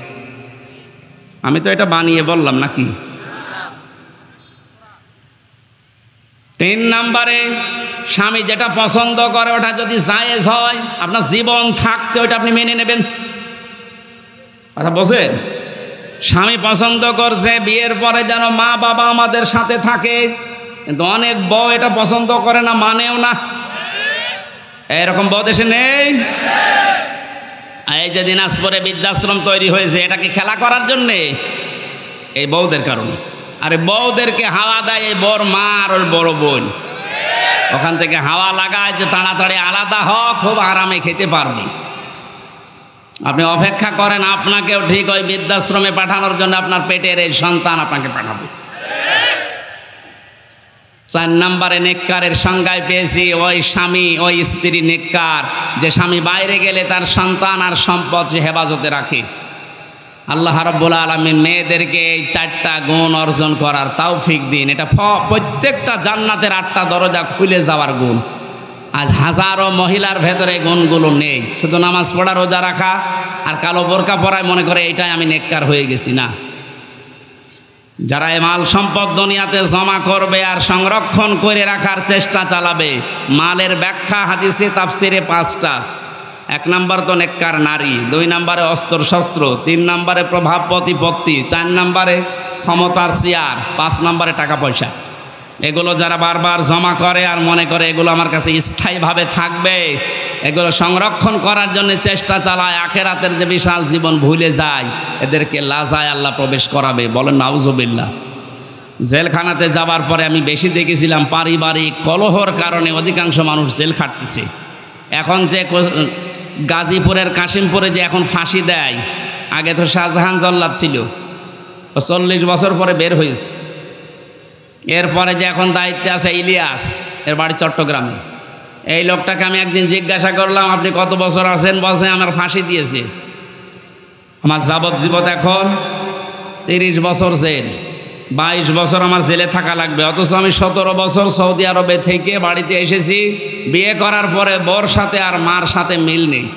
আমি তো এটা বানিয়ে বললাম নাকি? 3 নম্বরে স্বামী যেটা পছন্দ করে ওটা যদি জায়েজ হয়, আপনার জীবন থাকতে ওইটা আপনি মেনে নেবেন। কথা বোঝেন? স্বামী পছন্দ করছে বিয়ের পরে যেন মা বাবা আমাদের সাথে থাকে, কিন্তু অনেক বউ এটা পছন্দ করে না, মানেও না। এরকম বউ দেশে নেই? এই যে দিনাজপুরে বৃদ্ধাশ্রম তৈরি হয়েছে, এটা কি খেলা করার জন্যে? এই বউদের কারণে। আরে বউদেরকে হাওয়া দেয় এই বর মা আর ওর বড় বোন, ওখান থেকে হাওয়া লাগায় যে তাড়াতাড়ি আলাদা হোক, খুব আরামে খেতে পারবি। আপনি অপেক্ষা করেন, আপনাকেও ঠিক ওই বৃদ্ধাশ্রমে পাঠানোর জন্য আপনার পেটের এই সন্তান আপনাকে পাঠাবে। 4 নম্বরে নেককারের সংজ্ঞায় পেয়েছি ওই স্বামী ওই স্ত্রী নেককার, যে স্বামী বাইরে গেলে তার সন্তান আর সম্পদ সে হেফাজতে রাখে। আল্লাহ রাব্বুল আলামিন মেয়েদেরকে এই 4টা গুণ অর্জন করার তৌফিক দিন। এটা প্রত্যেকটা জান্নাতের 8টা দরজা খুলে যাওয়ার গুণ। আজ হাজারো মহিলার ভেতরে গুণগুলো নেই, শুধু নামাজ পড়া রোজা রাখা আর কালো বোরকা পরায় মনে করে এইটাই আমি নেককার হয়ে গেছি। না, যারা এ মাল সম্পদ দুনিয়াতে জমা করবে আর সংরক্ষণ করে রাখার চেষ্টা চালাবে, মালের ব্যাখ্যা হাদিসে তাফসিরে 5টা। 1 নম্বর তো নেককার নারী, 2 নম্বরে অস্ত্র শস্ত্র, 3 নম্বরে প্রভাব প্রতিপত্তি, 4 নম্বরে ক্ষমতার চেয়ার, 5 নম্বরে টাকা পয়সা। এগুলো যারা বারবার জমা করে আর মনে করে এগুলো আমার কাছে স্থায়ীভাবে থাকবে, এগুলো সংরক্ষণ করার জন্য চেষ্টা চালায়, আখেরাতের যে বিশাল জীবন ভুলে যায়, এদেরকে লাজায় আল্লাহ প্রবেশ করাবে। বলেন নাউজুবিল্লাহ। জেলখানাতে যাবার পরে আমি বেশি দেখেছিলাম পারিবারিক কলহর কারণে অধিকাংশ মানুষ জেল খাটতেছে। এখন যে গাজীপুরের কাশিমপুরে যে এখন ফাঁসি দেয়, আগে তো শাহজাহান জল্লাদ ছিল, 40 বছর পরে বের হয়েছে। এরপরে যে এখন দায়িত্বে আছে ইলিয়াস, এর বাড়ি চট্টগ্রামে। এই লোকটাকে আমি একদিন জিজ্ঞাসা করলাম, আপনি কত বছর আছেন? বলছে আমার ফাঁসি দিয়েছে, আমার যাবজ্জীবন এখন 30 বছর জেল, 22 বছর আমার জেলে থাকা লাগবে। অথচ আমি 17 বছর সৌদি আরবে থেকে বাড়িতে এসেছি। বিয়ে করার পরে বউর সাথে আর মার সাথে মিল নেই।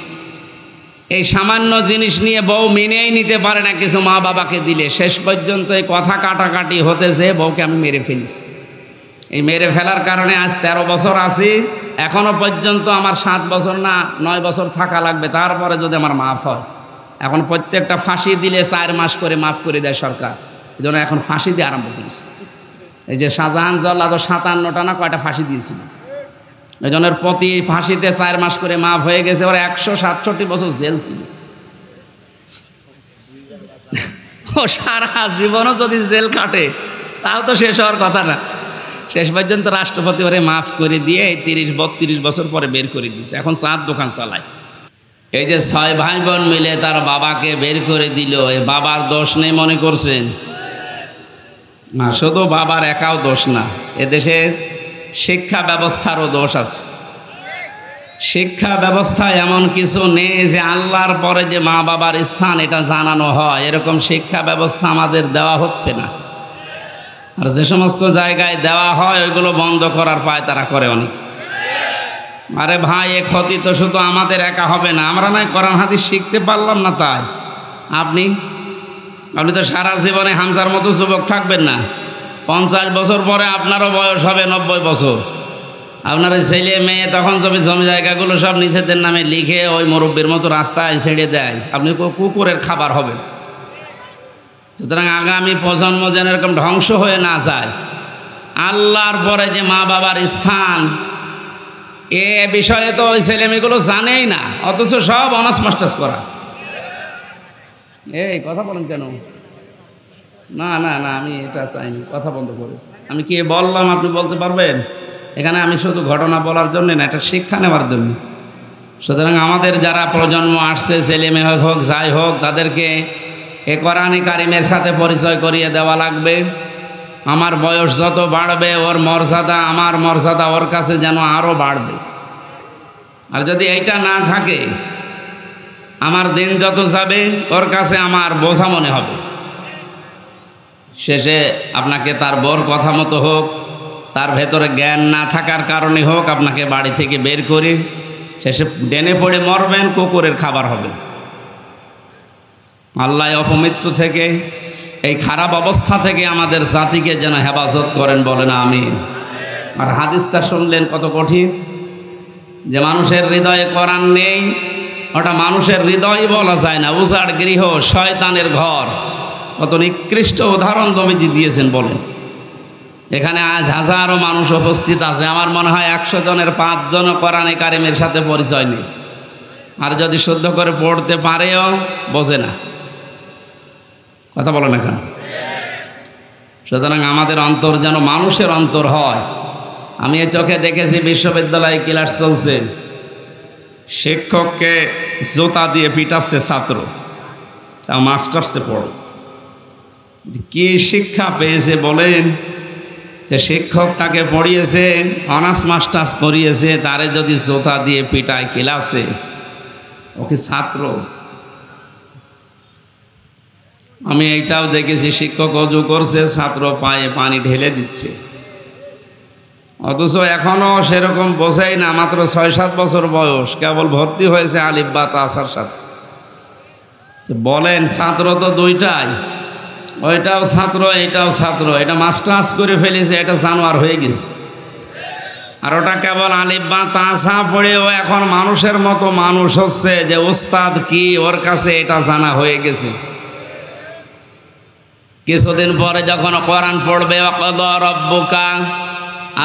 এই সামান্য জিনিস নিয়ে বউ মেনেই নিতে পারে না কিছু মা বাবাকে দিলে। শেষ পর্যন্ত এই কথা কাটাকাটি হতেছে, বউকে আমি মেরে ফেলিস। এই মেরে ফেলার কারণে আজ 13 বছর আছি, এখনও পর্যন্ত আমার 7 বছর না 9 বছর থাকা লাগবে, তারপরে যদি আমার মাফ হয়। এখন প্রত্যেকটা ফাঁসি দিলে 4 মাস করে মাফ করে দেয় সরকার, এই জন্য এখন ফাঁসি দিয়ে আরম্ভ করেছে। এই যে শাহজাহান জল্লাদ 57টা না কয়টা ফাঁসি দিয়েছিল, এই জন্য প্রতি ফাঁসিতে 4 মাস করে মাফ হয়ে গেছে। ওরা 167 বছর জেল ছিল। ও সারা জীবনও যদি জেল কাটে তাও তো শেষ হওয়ার কথা না। শেষ পর্যন্ত রাষ্ট্রপতি ওরে মাফ করে দিয়ে 30-32 বছর পরে বের করে দিয়েছে। এখন চাঁদ দোকান চালায়। এই যে 6 ভাই বোন মিলে তার বাবাকে বের করে দিল, এই বাবার দোষ নেই মনে করছেন? না, শুধু বাবার একাও দোষ না, এদেশে শিক্ষা ব্যবস্থারও দোষ আছে। শিক্ষা ব্যবস্থায় এমন কিছু নেই যে আল্লাহর পরে যে মা বাবার স্থান এটা জানানো হয়, এরকম শিক্ষা ব্যবস্থা আমাদের দেওয়া হচ্ছে না। আর যে সমস্ত জায়গায় দেওয়া হয় ওইগুলো বন্ধ করার পায়তারা করে অনেক। আরে ভাই, এ ক্ষতি তো শুধু আমাদের একা হবে না। আমরা নয় কোরআন হাদিস শিখতে পারলাম না, তাই আপনি তো সারা জীবনে হামজার মতো যুবক থাকবেন না। 50 বছর পরে আপনারও বয়স হবে 90 বছর। আপনার ছেলে মেয়ে তখন জমি জায়গাগুলো সব নিজেদের নামে লিখে ওই মুরব্বীর মতো রাস্তায় ছেড়ে দেয়, আপনি কুকুরের খাবার হবেন। সুতরাং আগামী প্রজন্ম যেন এরকম ধ্বংস হয়ে না যায়। আল্লাহর পরে যে মা বাবার স্থান, এ বিষয়ে তো ওই ছেলেমেয়েগুলো জানেই না, অথচ সব অনার্স মাস্টার্স করা। এই কথা বলেন কেন? না না না, আমি এটা চাইনি, কথা বন্ধ করে। আমি কি বললাম আপনি বলতে পারবেন? এখানে আমি শুধু ঘটনা বলার জন্য না, এটা শিক্ষা নেওয়ার জন্য। সুতরাং আমাদের যারা প্রজন্ম আসছে, ছেলে মেয়ে হোক যাই হোক, তাদেরকে এ কোরআনে কারিমের সাথে পরিচয় করিয়ে দেওয়া লাগবে। আমার বয়স যত বাড়বে ওর মর্যাদা, আমার মর্যাদা ওর কাছে যেন আরও বাড়বে। আর যদি এইটা না থাকে, আমার দিন যত যাবে ওর কাছে আমার বোঝা মনে হবে। শেষে আপনাকে তার বর কথা মতো হোক, তার ভেতরে জ্ঞান না থাকার কারণে হোক, আপনাকে বাড়ি থেকে বের করে শেষে ডেনে পড়ে মরবেন, কুকুরের খাবার হবে। আল্লাহ অপমৃত্যু থেকে, এই খারাপ অবস্থা থেকে আমাদের জাতিকে যেন হেফাজত করেন, বলেন আমিন। আর হাদিসটা শুনলেন কত কঠিন, যে মানুষের হৃদয়ে কোরআন নেই, ওটা মানুষের হৃদয় বলা যায় না, উজাড় গৃহ, শয়তানের ঘর। কত নিকৃষ্ট উদাহরণ নবীজি দিয়েছেন বলেন। এখানে আজ হাজারো মানুষ উপস্থিত আছে, আমার মনে হয় 100 জনের 5 জনও কোরআনে কারিমের সাথে পরিচয় নেই। আর যদি শুদ্ধ করে পড়তে পারেও বোঝে না। কথা বলো না কেন? সুতরাং আমাদের অন্তর যেন মানুষের অন্তর হয়। আমি এ চোখে দেখেছি, বিশ্ববিদ্যালয়ে ক্লাস চলছে, শিক্ষককে জুতা দিয়ে পিটাচ্ছে ছাত্র, তা মাস্টার্সে পড়ে। কি শিক্ষা পেয়েছে বলেন? যে শিক্ষক তাকে পড়িয়েছে, অনার্স মাস্টার্স করিয়েছে, তারে যদি জোতা দিয়ে পিটায় ক্লাসে, ও কি ছাত্র? আমি এইটাও দেখেছি, শিক্ষক অজু করছে, ছাত্র পায়ে পানি ঢেলে দিচ্ছে, অথচ এখনো সেরকম বোঝাই না, মাত্র 6-7 বছর বয়স, কেবল ভর্তি হয়েছে আলিফ বা তাসার সাথে। বলেন, ছাত্র তো দুইটাই, ওইটাও ছাত্র এটাও ছাত্র, এটা মাস্টার্স করে ফেলেছে, এটা জানোয়ার হয়ে গেছে। আর ওটা কেবল আলিফ বা তাসা পড়েও এখন মানুষের মতো মানুষ হচ্ছে, যে উস্তাদ কি ওর কাছে এটা জানা হয়ে গেছে। কিছুদিন পরে যখন কোরআন পড়বে, ওয়াকাদা রাব্বুকা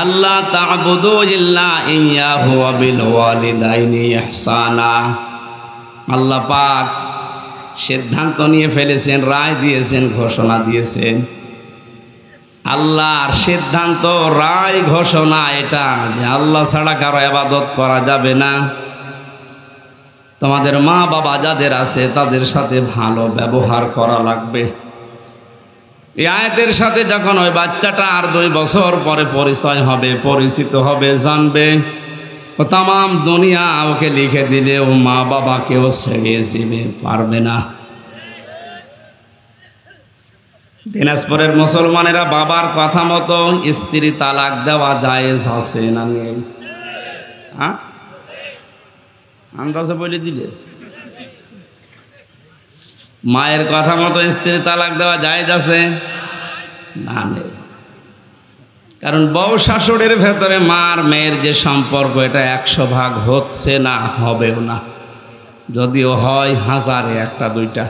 আল্লা তা'বুদু ইল্লা ইয়্যাহু ওয়া বিল ওয়ালিদাইনি ইহসানা, আল্লাহ পাক সিদ্ধান্ত নিয়ে ফেলেছেন, রায় দিয়েছেন, ঘোষণা দিয়েছেন। আল্লাহর সিদ্ধান্ত, রায়, ঘোষণা এটা যে আল্লাহ ছাড়া কারো ইবাদত করা যাবে না। তোমাদের মা বাবা যাদের আছে তাদের সাথে ভালো ব্যবহার করা লাগবে। এই আয়াতের সাথে যখন ওই বাচ্চাটা আর 2 বছর পরে পরিচয় হবে, পরিচিত হবে, জানবে, ও তাম দুনিয়া ওকে লিখে দিলে ও মা বাবাকেও ছেড়ে যেতে পারবে না। দিনাজপুরের মুসলমানেরা বাবার কথা মতো স্ত্রী তালাক দেওয়া জায়েজ আছে না নেই? হ্যাঁ, আন্দাজে বলে দিলে। মায়ের কথা মতো স্ত্রী তালাক দেওয়া জায়েজ আছে না নেই? কারণ বউ শাশুড়ির ভেতরে মার মেয়ের যে সম্পর্ক, এটা 100 ভাগ হচ্ছে না, হবেও না। যদিও হয় 1000-এ 1-2টা।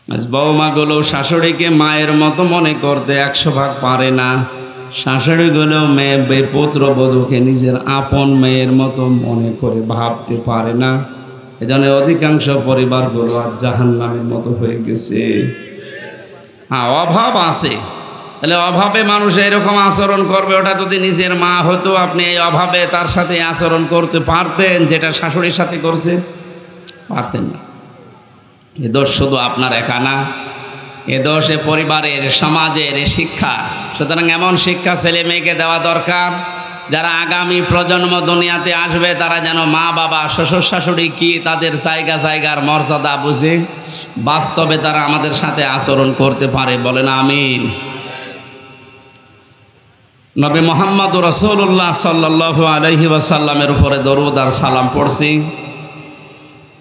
আজ বৌমাগুলো শাশুড়িকে মায়ের মতো মনে করতে 100 ভাগ পারে না। শাশুড়িগুলো মেয়ে পুত্রবধূকে নিজের আপন মেয়ের মতো মনে করে ভাবতে পারে না। এজন্য অধিকাংশ পরিবারগুলো আর জাহান্নামের মতো হয়ে গেছে। হ্যাঁ, অভাব আছে, তাহলে অভাবে মানুষ এরকম আচরণ করবে। ওটা যদি নিজের মা হতো, আপনি এই অভাবে তার সাথে আচরণ করতে পারতেন যেটা শাশুড়ির সাথে করছে? পারতেন না। এ দোষ শুধু আপনার একা না, এ দোষ এ পরিবারের, সমাজের, এ শিক্ষা। সুতরাং এমন শিক্ষা ছেলে মেয়েকে দেওয়া দরকার, যারা আগামী প্রজন্ম দুনিয়াতে আসবে তারা যেন মা বাবা, শ্বশুর শাশুড়ি কি, তাদের জায়গার মর্যাদা বুঝে বাস্তবে তারা আমাদের সাথে আচরণ করতে পারে। বলেন আমিন। নবী মুহাম্মদ রাসূলুল্লাহ সাল্লাল্লাহু আলাইহি ওয়াসাল্লামের উপরে দরুদ আর সালাম পড়ছি।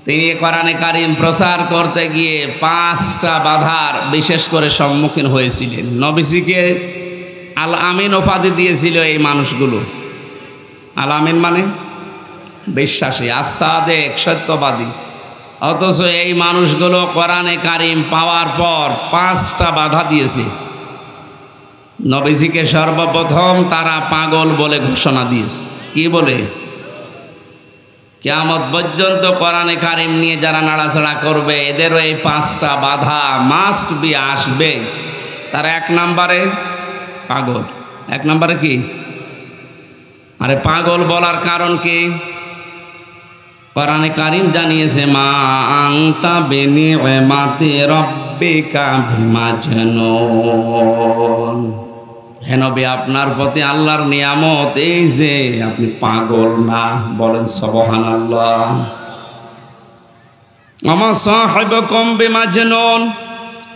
তিনি কোরআনে কারিম প্রচার করতে গিয়ে 5টা বাধার বিশেষ করে সম্মুখীন হয়েছিলেন। নবীজিকে আল আমিন উপাধি দিয়েছিল এই মানুষগুলো। আল আমিন মানে বিশ্বাসী, আস-সাদিক সত্যবাদী। অথচ এই মানুষগুলো কোরআনে কারিম পাওয়ার পর 5টা বাধা দিয়েছে। নবীজিকে সর্বপ্রথম তারা পাগল বলে ঘোষণা দিয়েছে। কি বলে? কিয়ামত পর্যন্ত কোরআনে কারিম নিয়ে যারা নাড়াচাড়া করবে এদেরও এই 5টা বাধা মাস্ট বি আসবে। তার 1 নম্বরে পাগল। 1 নম্বরে কি? আরে পাগল বলার কারণ কি? কোরআনে কারিম জানিয়েছে, মা আনতা বিনি'মাতি রাব্বিকা বিমাজনুন। হে নবী, আপনার প্রতি আল্লাহর নিয়ামত এই যে আপনি পাগল না। বলেন সুবহানাল্লাহ। আমা সাহিবুকুম বিমাজনুন,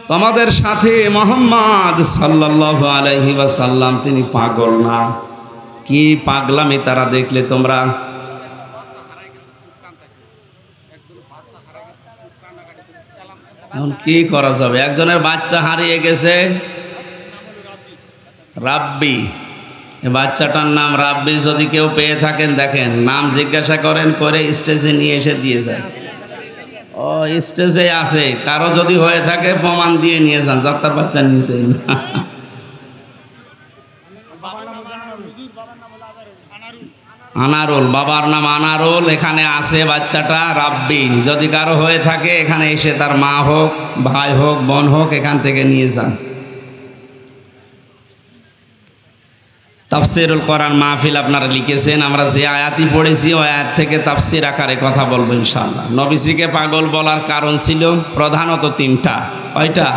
তোমাদের সাথে মুহাম্মদ সাল্লাল্লাহু আলাইহি ওয়াসাল্লাম তিনি পাগল না। কি পাগলামি তারা দেখলে তোমরা? এখন কি করা যাবে? একজনের বাচ্চা হারিয়ে গেছে, রাব্বি। এই বাচ্চাটার নাম রাব্বি। যদি কেউ পেয়ে থাকেন দেখেন, নাম জিজ্ঞাসা করেন, করে স্টেজে নিয়ে এসে দিয়ে যান। ও স্টেজে আছে, কারো যদি হয়ে থাকে প্রমাণ দিয়ে নিয়ে যান, যাত্রার বাচ্চা নিয়েছে না। আনারুল, বাবার নাম আনারুল, এখানে আছে বাচ্চাটা রাব্বি। যদি কারো হয়ে থাকে এখানে এসে তার মা হোক, ভাই হোক, বোন হোক, এখান থেকে নিয়ে যান। তাফসিরুল কোরআন মাহফিল আপনারা লিখেছেন, আমরা যে আয়াতই পড়েছি ওই আয়াত থেকে তাফসির আকারে কথা বলবো ইনশাআল্লাহ। নবীজিকে পাগল বলার কারণ ছিল প্রধানত 3টা। কয়টা?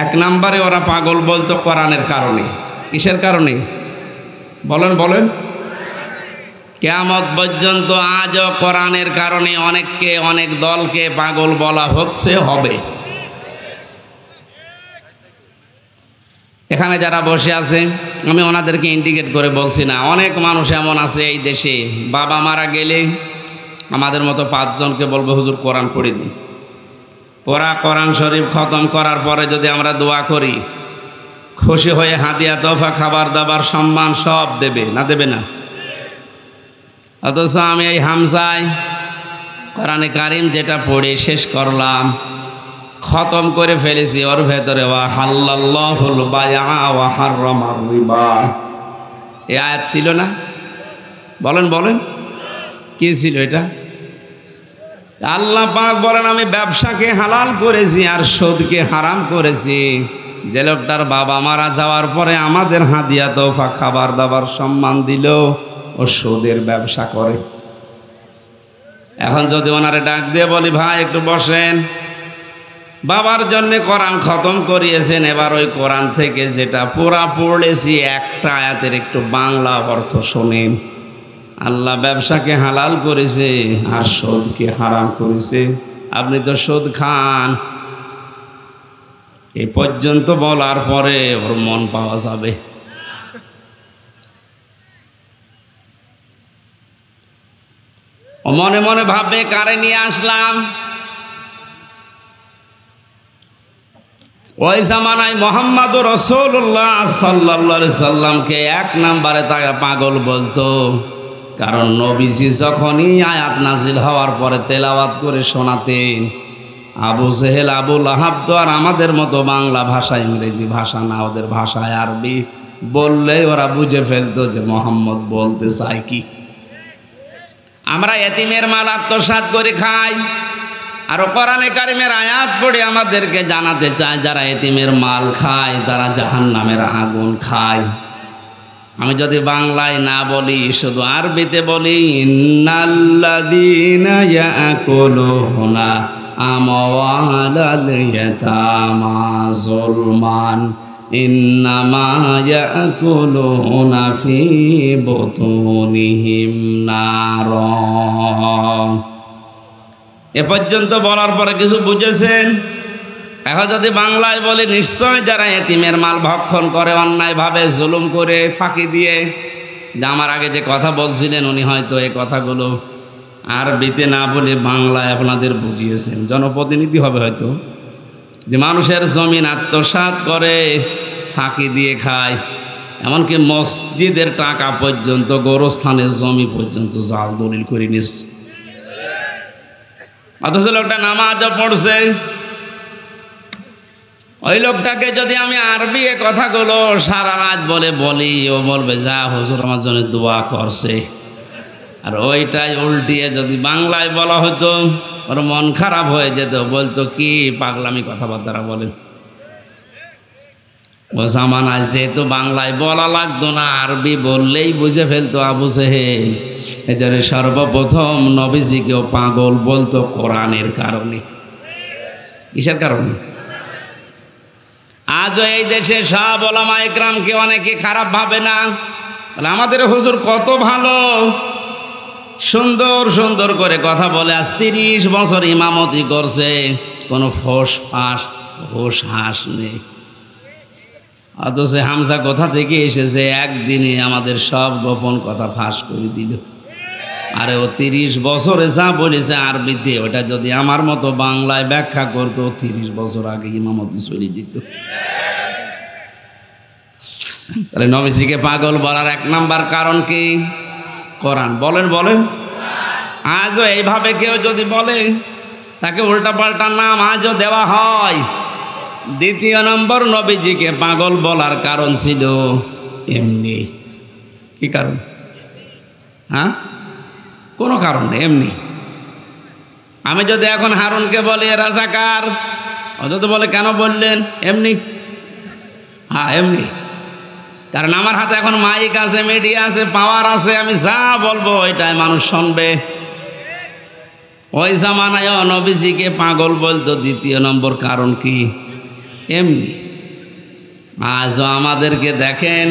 এক নম্বরে ওরা পাগল বলতো কোরআনের কারণে। কিসের কারণে বলেন বলেন? কিয়ামত পর্যন্ত আজও কোরআনের কারণে অনেককে, অনেক দলকে পাগল বলা হচ্ছে, হবে। এখানে যারা বসে আছে আমি ওনাদেরকে ইন্ডিকেট করে বলছি না, অনেক মানুষ এমন আছে এই দেশে, বাবা মারা গেলে আমাদের মতো 5 জনকে বলবো হুজুর কোরআন পড়ে দিন। পড়া কোরআন শরীফ খতম করার পরে যদি আমরা দোয়া করি, খুশি হয়ে হাদিয়া তোফা খাবার দাবার সম্মান সব দেবে, না দেবে না? অথচ আমি এই হামসায় কোরআনে কারিম যেটা পড়ে শেষ করলাম, খতম করে ফেলেছি, ওর ভেতরে ওয়া হাল্লাল্লাহুল বায়আ ওয়া হাররামার রিবা এই আয়াত ছিল না? বলেন বলেন, কি ছিল এটা? আল্লাহ পাক বলেন আমি ব্যবসাকে হালাল করেছি আর সুদকে হারাম করেছি। যে লোকটার বাবা মারা যাওয়ার পরে আমাদের হাদিয়া তোফা খাবার দাবার সম্মান দিল, ও সুদের ব্যবসা করে। এখন যদি ওনারে ডাক দিয়ে বলি ভাই একটু বসেন, বাবার জন্য কোরআন খতম করিয়েছেন, এবার ওই কোরআন থেকে যেটা পুরা পড়েছি একটা আয়াতের একটু বাংলা অর্থ শোনেন। আল্লাহ ব্যবসাকে হালাল করেছে আর সুদকে হারাম করেছে, আপনি তো সুদ খান। এই পর্যন্ত বলার পরে ওর মন পাওয়া যাবে। ও মনে মনে ভাববে কারে নিয়ে আসলাম। ওই জামানায় মোহাম্মদুর রাসূলুল্লাহ সাল্লাল্লাহু আলাইহি সাল্লামকে 1 নম্বরে তারা পাগল বলতো, কারণ নবীজি যখনই আয়াত নাজিল হওয়ার পরে তেলাওয়াত করে শোনাতেন, আবু জেহেল আবু লাহাব তো আর আমাদের মতো বাংলা ভাষা ইংরেজি ভাষা না, ওদের ভাষায় আরবি বললেই ওরা বুঝে ফেলতো যে মোহাম্মদ বলতে চায় কি। আমরা এতিমের মাল আত্মসাৎ করে খাই, আর কোরআনে কারিমের আয়াত পড়ে আমাদেরকে জানাতে চায় যারা এতিমের মাল খায় তারা জাহান্নামের আগুন খায়। আমি যদি বাংলায় না বলি, শুধু আরবিতে বলি, ইন্নাল্লাযীনা ইয়াকুলুনা আমওয়ালাল ইয়াতামা যুলমান ইন্নামা ইয়াকুলুনা ফি বুতুনিহিম নার। এ পর্যন্ত বলার পরে কিছু বুঝেছেন? এখন যদি বাংলায় বলি, নিশ্চয় যারা এতিমের মাল ভক্ষণ করে অন্যায়ভাবে জুলুম করে ফাঁকি দিয়ে, যে আমার আগে যে কথা বলছিলেন উনি হয়তো এই কথাগুলো আরবিতে না বলে বাংলায় আপনাদের বুঝিয়েছেন। জনপ্রতিনিধি হবে হয়তো, যে মানুষের জমিন আত্মসাৎ করে ফাঁকি দিয়ে খায়, এমনকি মসজিদের টাকা পর্যন্ত, গোরস্থানের জমি পর্যন্ত জাল দলিল করে নিচ্ছে। অথচ লোকটা নামাজও পড়ছে। ওই লোকটাকে যদি আমি আরবি এ কথাগুলো সারা রাত বলি, ও বলবে যা হুজুর আমার জন্য দোয়া করছে। আর ওইটাই উল্টিয়ে যদি বাংলায় বলা হতো, ওর মন খারাপ হয়ে যেত, বলতো কি পাগলামি কথাবার্তা বলেন। ও জামানায় যেহেতু বাংলায় বলা লাগতো না, আরবি বললেই বুঝে ফেলতো আবু জেহেল। এজন্য সর্বপ্রথম নবীজিকেও পাগল বলতো কোরআনের কারণে। কিসের কারণে? আজও এই দেশে সব ওলামা ইকরামকে অনেকে খারাপ ভাবে না, আমাদের হুজুর কত ভালো, সুন্দর সুন্দর করে কথা বলে। আজ 30 বছর ইমামতি করছে, কোনো ফোস ফাঁস হোস হাস নেই। অথচ হামজা কোথা থেকে এসেছে, একদিনে আমাদের সব গোপন কথা ফাঁস করে দিল। আরে ও 30 বছরে যা বলেছে আরবিতে, ওটা যদি আমার মতো বাংলায় ব্যাখ্যা করতো, 30 বছর আগে ইমামতি চলে দিত। তাহলে নবীজিকে পাগল বলার 1 নাম্বার কারণ কি? কোরআন। বলেন বলেন। আজও এইভাবে কেউ যদি বলে, তাকে উল্টাপাল্টা নাম আজও দেওয়া হয়। 2 নম্বর, নবীজিকে পাগল বলার কারণ ছিল এমনি। কি কারণ? হ্যাঁ, কোনো কারণ নেই, এমনি। আমি যদি এখন হারুনকে বলি রাজাকার, অত বলে কেন বললেন? এমনি। হ্যাঁ এমনি, কারণ আমার হাতে এখন মাইক আছে, মিডিয়া আছে, পাওয়ার আছে, আমি যা বলবো ওইটাই মানুষ শুনবে। ওই জামানায় নবীজিকে পাগল বলতো। 2 নম্বর কারণ কি? এমনি। আজও আমাদেরকে দেখেন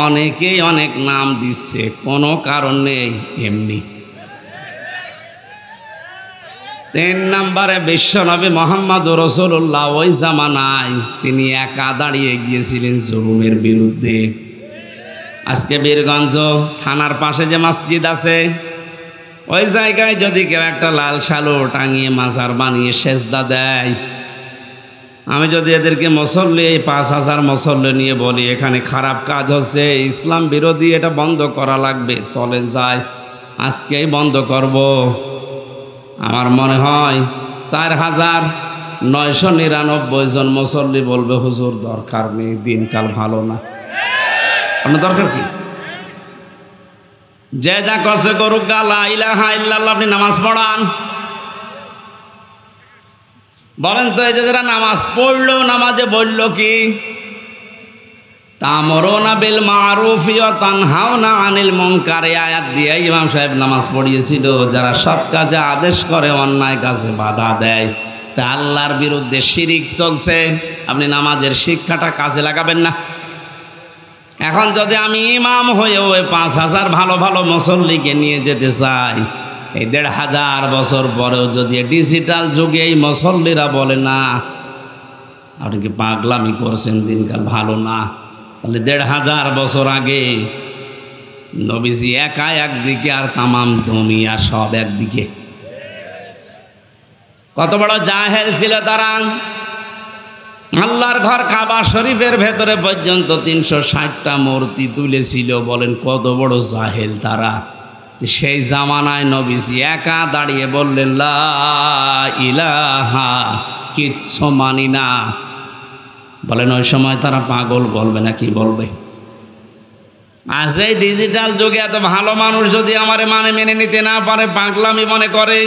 অনেকেই অনেক নাম দিচ্ছে, কোনো কারণ নেই, এমনি। 3 নম্বরে বিশ্বনবী মোহাম্মদুর রাসূলুল্লাহ ওই জামানায় তিনি একা দাঁড়িয়ে গিয়েছিলেন জুলুমের বিরুদ্ধে। আজকে বীরগঞ্জ থানার পাশে যে মসজিদ আছে, ওই জায়গায় যদি কেউ একটা লাল শালো টাঙিয়ে মাজার বানিয়ে সেজদা দেয়, আমি যদি এদেরকে মুসল্লি 5000 মুসল্লি নিয়ে বলি এখানে খারাপ কাজ হচ্ছে, ইসলাম বিরোধী, এটা বন্ধ করা লাগবে, চলেন যাই, আজকেই বন্ধ করব, আমার মনে হয় 4999 জন মুসল্লি বলবে হুজুর দরকার নেই, দিনকাল ভালো না। আপনার দরকার কি? যে যা করছে করুক, লা ইলাহা ইল্লাল্লাহ, আপনি নামাজ পড়ান। বলেন তো, এই যে যারা নামাজ পড়লো, নামাজে বলল কি? তা'মুরুনা বিল মা'রুফি ওয়া তানহাউনা আনিল মুনকার, আয়াত দিয়ে ইমাম সাহেব নামাজ পড়িয়েছিল। যারা সৎ কাজে আদেশ করে, অন্যায় কাজে বাধা দেয়, তা আল্লাহর বিরুদ্ধে শিরিক চলছে, আপনি নামাজের শিক্ষাটা কাজে লাগাবেন না? এখন যদি আমি ইমাম হয়ে ওই 5000 ভালো ভালো মুসল্লিকে নিয়ে যেতে চাই, এই 1500 বছর পরেও যদি ডিজিটাল যুগে এই মুসল্লিরা বলে না, আপনি কি পাগলামি করছেন, দিনকাল ভালো না, তাহলে 1500 বছর আগে নবীজি একা একদিকে আর তামাম দুনিয়া সব একদিকে। কত বড় জাহেল ছিল তারা! আল্লাহর ঘর কাবা শরীফের ভেতরে পর্যন্ত 360টা মূর্তি তুলেছিল। বলেন কত বড় জাহেল তারা! সেই জামানায় নবীজি একা দাঁড়িয়ে বললেন লা ইলাহা, কিচ্ছু মানি না। বলেন ওই সময় তারা পাগল বলবে না কি বলবে? আজ এই ডিজিটাল যুগে এত ভালো মানুষ যদি আমারে মেনে নিতে না পারে, পাগলামি মনে করে।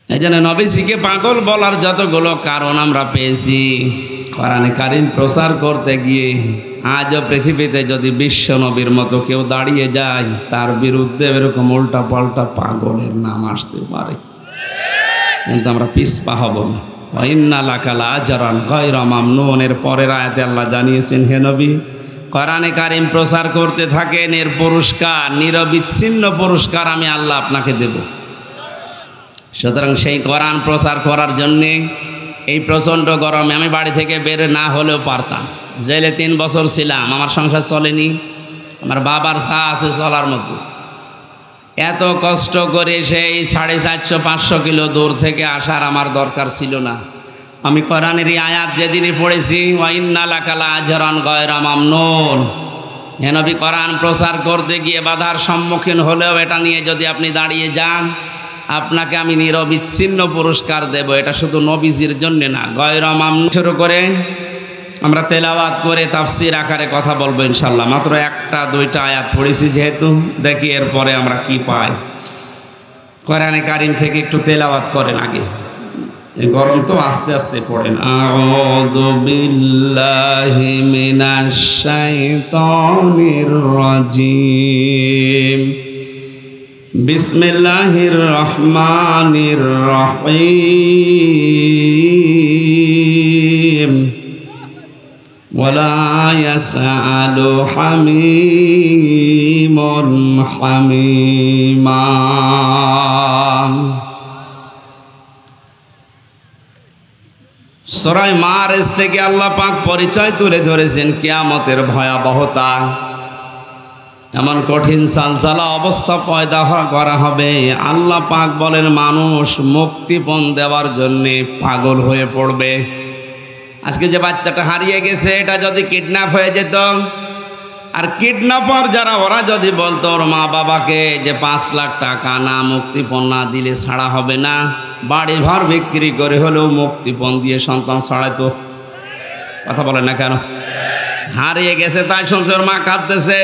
এই জন্য নবীজিকে পাগল বলার যতগুলো কারণ আমরা পেয়েছি, কোরআনে কারীম প্রচার করতে গিয়ে আজও পৃথিবীতে যদি বিশ্ব নবীর মতো কেউ দাঁড়িয়ে যায়, তার বিরুদ্ধে এরকম উল্টা পাল্টা পাগলের নাম আসতে পারে, কিন্তু আমরা পিছপা হব না। ওয়া ইন্না লাকা লাআজরান গায়রা মামনুন, এর পরের আয়াতে আল্লাহ জানিয়েছেন, হে নবী কোরআনে কারীম প্রচার করতে থাকেন, এর পুরস্কার, নিরবিচ্ছিন্ন পুরস্কার আমি আল্লাহ আপনাকে দেব। সুতরাং সেই কোরআন প্রচার করার জন্যে এই প্রচণ্ড গরমে আমি বাড়ি থেকে বের না হলেও পারতাম। জেলে 3 বছর ছিলাম, আমার সংসার চলেনি, আমার বাবার চা আছে চলার মতো। এত কষ্ট করে সেই 450-500 কিলো দূর থেকে আসার আমার দরকার ছিল না। আমি কোরআনের এই আয়াত যেদিনই পড়েছি, ওয়া ইন্না লাকা লাআজরান গায়রা মামনুন, হে নবী কোরআন প্রচার করতে গিয়ে বাধার সম্মুখীন হলেও এটা নিয়ে যদি আপনি দাঁড়িয়ে যান, আপনাকে আমি নিরবিচ্ছিন্ন পুরস্কার দেব। এটা শুধু নবীজির জন্য না, গায়রা মামনুন শুরু করে আমরা তেলাওয়াত করে তাফসীর আকারে কথা বলবো ইনশাল্লাহ। মাত্র 1-2টা আয়াত পড়েছি যেহেতু, দেখি এরপরে আমরা কি পাই। কোরআনে কারীম থেকে একটু তেলাওয়াত করেন আগে, এই গরম তো আস্তে আস্তে পড়েন। আউযু বিল্লাহি মিনাশ শাইতানির রাজিম, বিসমিল্লাহির রহমানির রহিম, ওয়ালা ইয়াসআলু হামীমুন হামীমা। সূরা মারিজ থেকে আল্লাহ পাক পরিচয় তুলে ধরেছেন কিয়ামতের ভয়াবহতা। এমন কঠিন সালসালা অবস্থা পয়দা করা হবে, আল্লাহ পাক বলেন মানুষ মুক্তিপণ দেওয়ার জন্যে পাগল হয়ে পড়বে। আজকে যে বাচ্চাটা হারিয়ে গেছে, এটা যদি কিডন্যাপ হয়ে যেত, আর কিডন্যাপার যারা, ওরা যদি বলতো ওর মা বাবাকে যে 5 লাখ টাকা না মুক্তিপণ না দিলে ছাড়া হবে না, বাড়ি ঘর বিক্রি করে হলেও মুক্তিপণ দিয়ে সন্তান ছাড়াইতো। কথা বলে না কেন? হারিয়ে গেছে তাই শুনছে ওর মা কাঁদতেছে,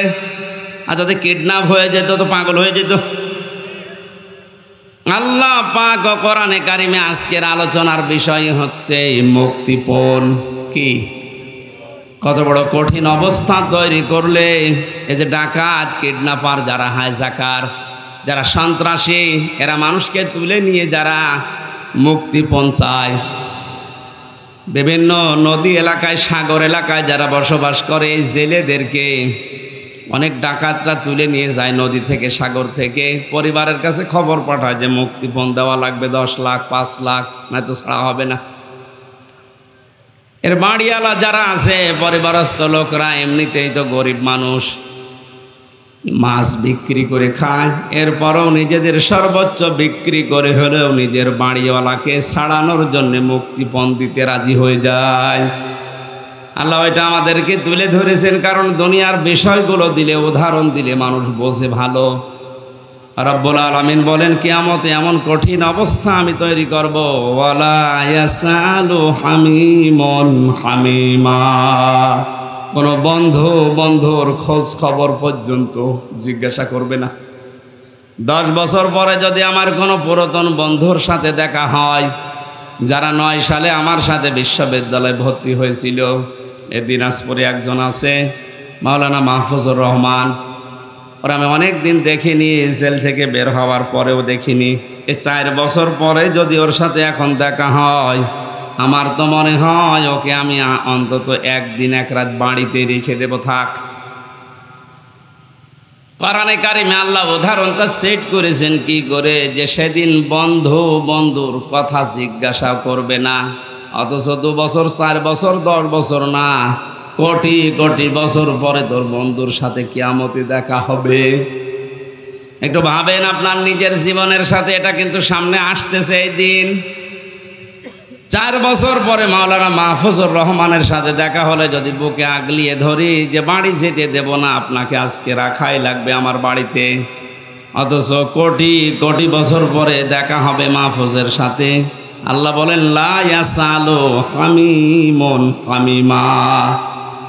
আর যদি কিডন্যাপ হয়ে যেত তো পাগল হয়ে যেত। আল্লাহ পাক কোরআনে কারিমে আজকের আলোচনার বিষয় হচ্ছে মুক্তিপণ কি। কত বড় কঠিন অবস্থা তৈরি করলে এই যে ডাকাত, কিডন্যাপার, যারা হাইজাকার, যারা সন্ত্রাসী, এরা মানুষকে তুলে নিয়ে যারা মুক্তিপণ চায়, বিভিন্ন নদী এলাকায়, সাগর এলাকায় যারা বসবাস করে, এই জেলেদেরকে অনেক ডাকাতরা তুলে নিয়ে যায় নদী থেকে, সাগর থেকে। পরিবারের কাছে খবর পাঠায় যে মুক্তিপণ দেওয়া লাগবে 10 লাখ 5 লাখ, নয়তো ছাড়া হবে না। এর বাড়িওয়ালা যারা আছে, পরিবারস্থ লোকরা এমনিতেই তো গরিব মানুষ, মাছ বিক্রি করে খায়, এরপরও নিজেদের সর্বোচ্চ বিক্রি করে হলেও নিজের বাড়িওয়ালাকে ছাড়ানোর জন্য মুক্তিপণ দিতে রাজি হয়ে যায়। আল্লাহ এটা আমাদেরকে তুলে ধরেছেন, কারণ দুনিয়ার বিষয়গুলো দিলে, উদাহরণ দিলে মানুষ বোঝে ভালো। রব্বুল আলামিন বলেন, কিয়ামতে এমন কঠিন অবস্থা আমি তৈরি করব, ওয়ালা ইয়াসালু হামিমুন হামিমা, কোনো বন্ধুর খোঁজ খবর পর্যন্ত জিজ্ঞাসা করবে না। 10 বছর পরে যদি আমার কোনো পুরাতন বন্ধুর সাথে দেখা হয়, যারা 9 সালে আমার সাথে বিশ্ববিদ্যালয়ে ভর্তি হয়েছিল, দিনাজপুরে একজন আছে, মাওলানা মাহফুজুর রহমান। ওরা আমি অনেক দিন দেখিনি, জেল থেকে বের হওয়ার পরেও দেখিনি। এই 4 বছর পরে যদি ওর সাথে এখন দেখা হয়, আমার তো মনে হয় ওকে আমি অন্তত 1 দিন 1 রাত বাড়িতে রেখে দেব, থাক। কোরআনে কারিমে আল্লাহ উদাহরণটা সেট করেছেন কি করে, যে সেদিন বন্ধুর কথা জিজ্ঞাসা করবে না, অথচ 2 বছর 4 বছর 10 বছর না, কোটি কোটি বছর পরে তোর বন্ধুর সাথে কিয়ামতে দেখা হবে। একটু ভাবেন আপনার নিজের জীবনের সাথে, এটা কিন্তু সামনে আসতেছে এই দিন। 4 বছর পরে মাওলানা মাহফুজুর রহমানের সাথে দেখা হলে যদি বুকে আগলিয়ে ধরি যে বাড়ি যেতে দেব না, আপনাকে আজকে রাখাই লাগবে আমার বাড়িতে, অথচ কোটি কোটি বছর পরে দেখা হবে মাহফুজের সাথে। আল্লাহ বলেন, লা ইয়াসালু হামিমুন হামিমা,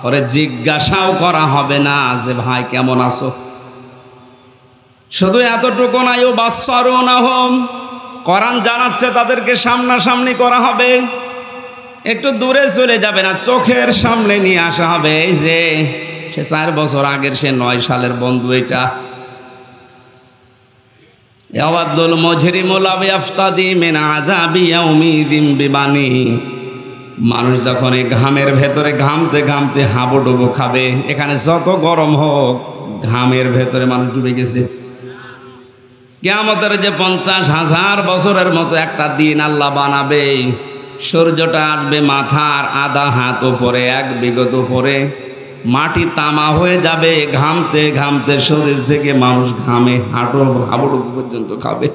ওরে জিজ্ঞাসাও করা হবে না যে ভাই কেমন আছো। শুধু এতটুকু নাই, ও বাসসারুনাহুম, কোরআন জানাচ্ছে তাদেরকে সামনাসামনি করা হবে, একটু দূরে চলে যাবে না, চোখের সামনে নিয়ে আসা হবে। এই যে সে 4 বছর আগের, সে 9 সালের বন্ধু, এটা ইয়াওয়াদুল মুজরিমু লাউ ইয়াফতাদি মিন আযাবি ইয়াউমিদিন বিবানি। মানুষ যখন এই ঘামের ভেতরে ঘামতে ঘামতে হাবুডুবু খাবে, এখানে যত গরম হোক, ঘামের ভেতরে মানুষ ডুবে গেছে। কিয়ামতের যে 50,000 বছরের মতো একটা দিন আল্লাহ বানাবে, সূর্যটা আসবে মাথার আধা হাত উপরে, 1 বিঘত উপরে, মাটি তামা হয়ে যাবে, ঘামতে ঘামতে শরীর থেকে মানুষ ঘামে হাবুডুবু পর্যন্ত খাবে।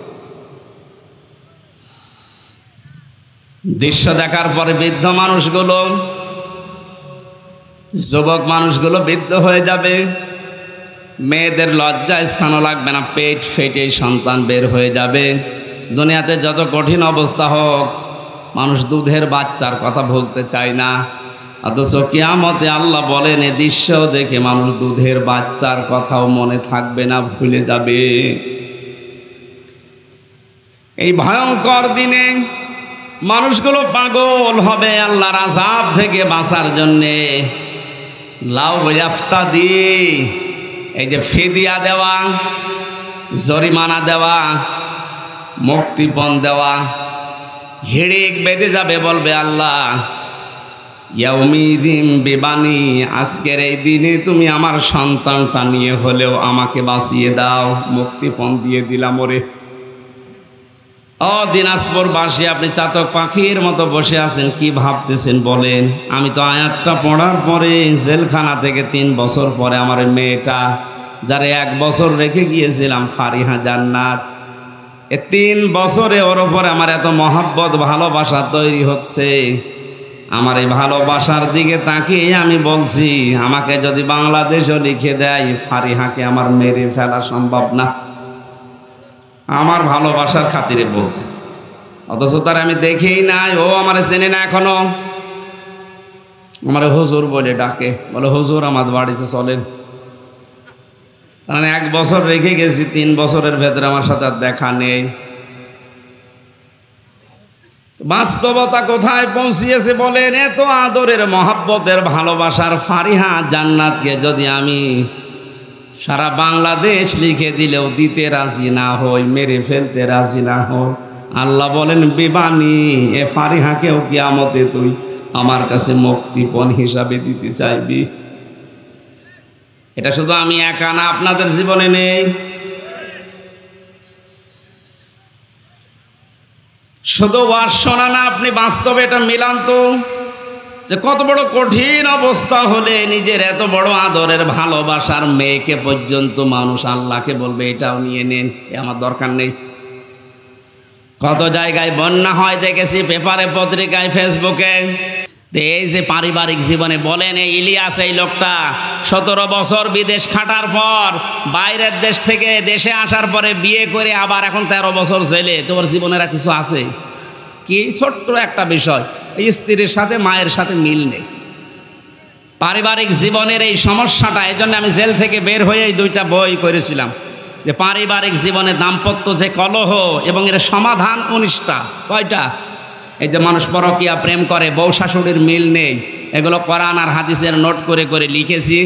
দৃশ্য দেখার পরে বৃদ্ধ মানুষগুলো, যুবক মানুষগুলো বৃদ্ধ হয়ে যাবে, মেয়েদের লজ্জা স্থানও লাগবে না, পেট ফেটে সন্তান বের হয়ে যাবে। দুনিয়াতে যত কঠিন অবস্থা হোক, মানুষ দুধের বাচ্চার কথা বলতে চায় না, অথচ কিয়ামতে আল্লাহ বলেন এ দৃশ্য দেখে মানুষ দুধের বাচ্চার কথাও মনে থাকবে না, ভুলে যাবে। এই ভয়ঙ্কর দিনে মানুষগুলো পাগল হবে আল্লাহর আযাব থেকে বাঁচার জন্যে। লাউ ইয়াফতাদি, এই যে ফিদিয়া দেওয়া, জরিমানা দেওয়া, মুক্তিপণ দেওয়া, হিড়িক বেঁধে যাবে, বলবে আল্লাহ ইয়াউমিদিন বিবানি, আজকের এই দিনে তুমি আমার সন্তানটা নিয়ে হলেও আমাকে বাঁচিয়ে দাও, মুক্তিপণ দিয়ে দিলাম ওরে। ও দিনাজপুরবাসী, আপনি চাতক পাখির মতো বসে আছেন, কি ভাবতেছেন বলেন? আমি তো আয়াতটা পড়ার পরে জেলখানা থেকে 3 বছর পরে আমার মেয়েটা, যারে 1 বছর রেখে গিয়েছিলাম, ফারিহা জান্নাত, 3 বছরে ওর ওপরে আমার এত মহব্বত ভালোবাসা তৈরি হচ্ছে। আমার এই ভালোবাসার দিকে তাকিয়ে আমি বলছি, আমাকে যদি বাংলাদেশও লিখে দেয়, ফারিহাকে আমার মেরে ফেলা সম্ভব না। আমার ভালোবাসার খাতিরে বলছে, অথচ তার আমি দেখেই নাই, ও আমার চেনে না এখনো। আমার হুজুর বলে ডাকে, বলে হুজুর আমার বাড়িতে চলেন। কারণ 1 বছর রেখে গেছি, 3 বছরের ভেতরে আমার সাথে আর দেখা নেই। বাস্তবতা কোথায় পৌঁছিয়েছে বলেন? এত আদরের মহব্বতের ভালোবাসার ফারিহা জান্নাতকে যদি আমি সারা বাংলাদেশ লিখে দিলেও দিতে রাজি না হই, মেরে ফেলতে রাজি না হই, আল্লাহ বলেন বিবানি, এ ফারিহাকেও কিয়ামতে তুই আমার কাছে মুক্তিপণ হিসাবে দিতে চাইবি। এটা শুধু আমি একা না, আপনাদের জীবনে নেই। শুধু ওয়াজ শোনা না, আপনি বাস্তবে এটা মিলান তো, যে কত বড় কঠিন অবস্থা হলে নিজের এত বড় আদরের ভালোবাসার মেয়েকে পর্যন্ত মানুষ আল্লাহকে বলবে এটাও নিয়ে নেন, এ আমার দরকার নেই। কত জায়গায় বন্যা হয় দেখেছি, পেপারে, পত্রিকায়, ফেসবুকে। এই যে পারিবারিক জীবনে বলেন, এই ইলিয়াস, এই লোকটা 17 বছর বিদেশ খাটার পর বাইরের দেশ থেকে দেশে আসার পরে বিয়ে করে আবার এখন 13 বছর জেলে। তোর জীবনের আর কিছু আছে কি? ছোট্ট একটা বিষয়, এই স্ত্রীর সাথে মায়ের সাথে মিল নেই। পারিবারিক জীবনের এই সমস্যাটা, এই জন্য আমি জেল থেকে বের হয়ে এই 2টা বই করেছিলাম, যে পারিবারিক জীবনে দাম্পত্য যে কলহ এবং এর সমাধান 19টা। কয়টা? এই যে মানুষ পরকীয়া প্রেম করে, বউ শাশুড়ির মিল নেই, এগুলো কোরআন আর হাদিসের নোট করে করে লিখেছি।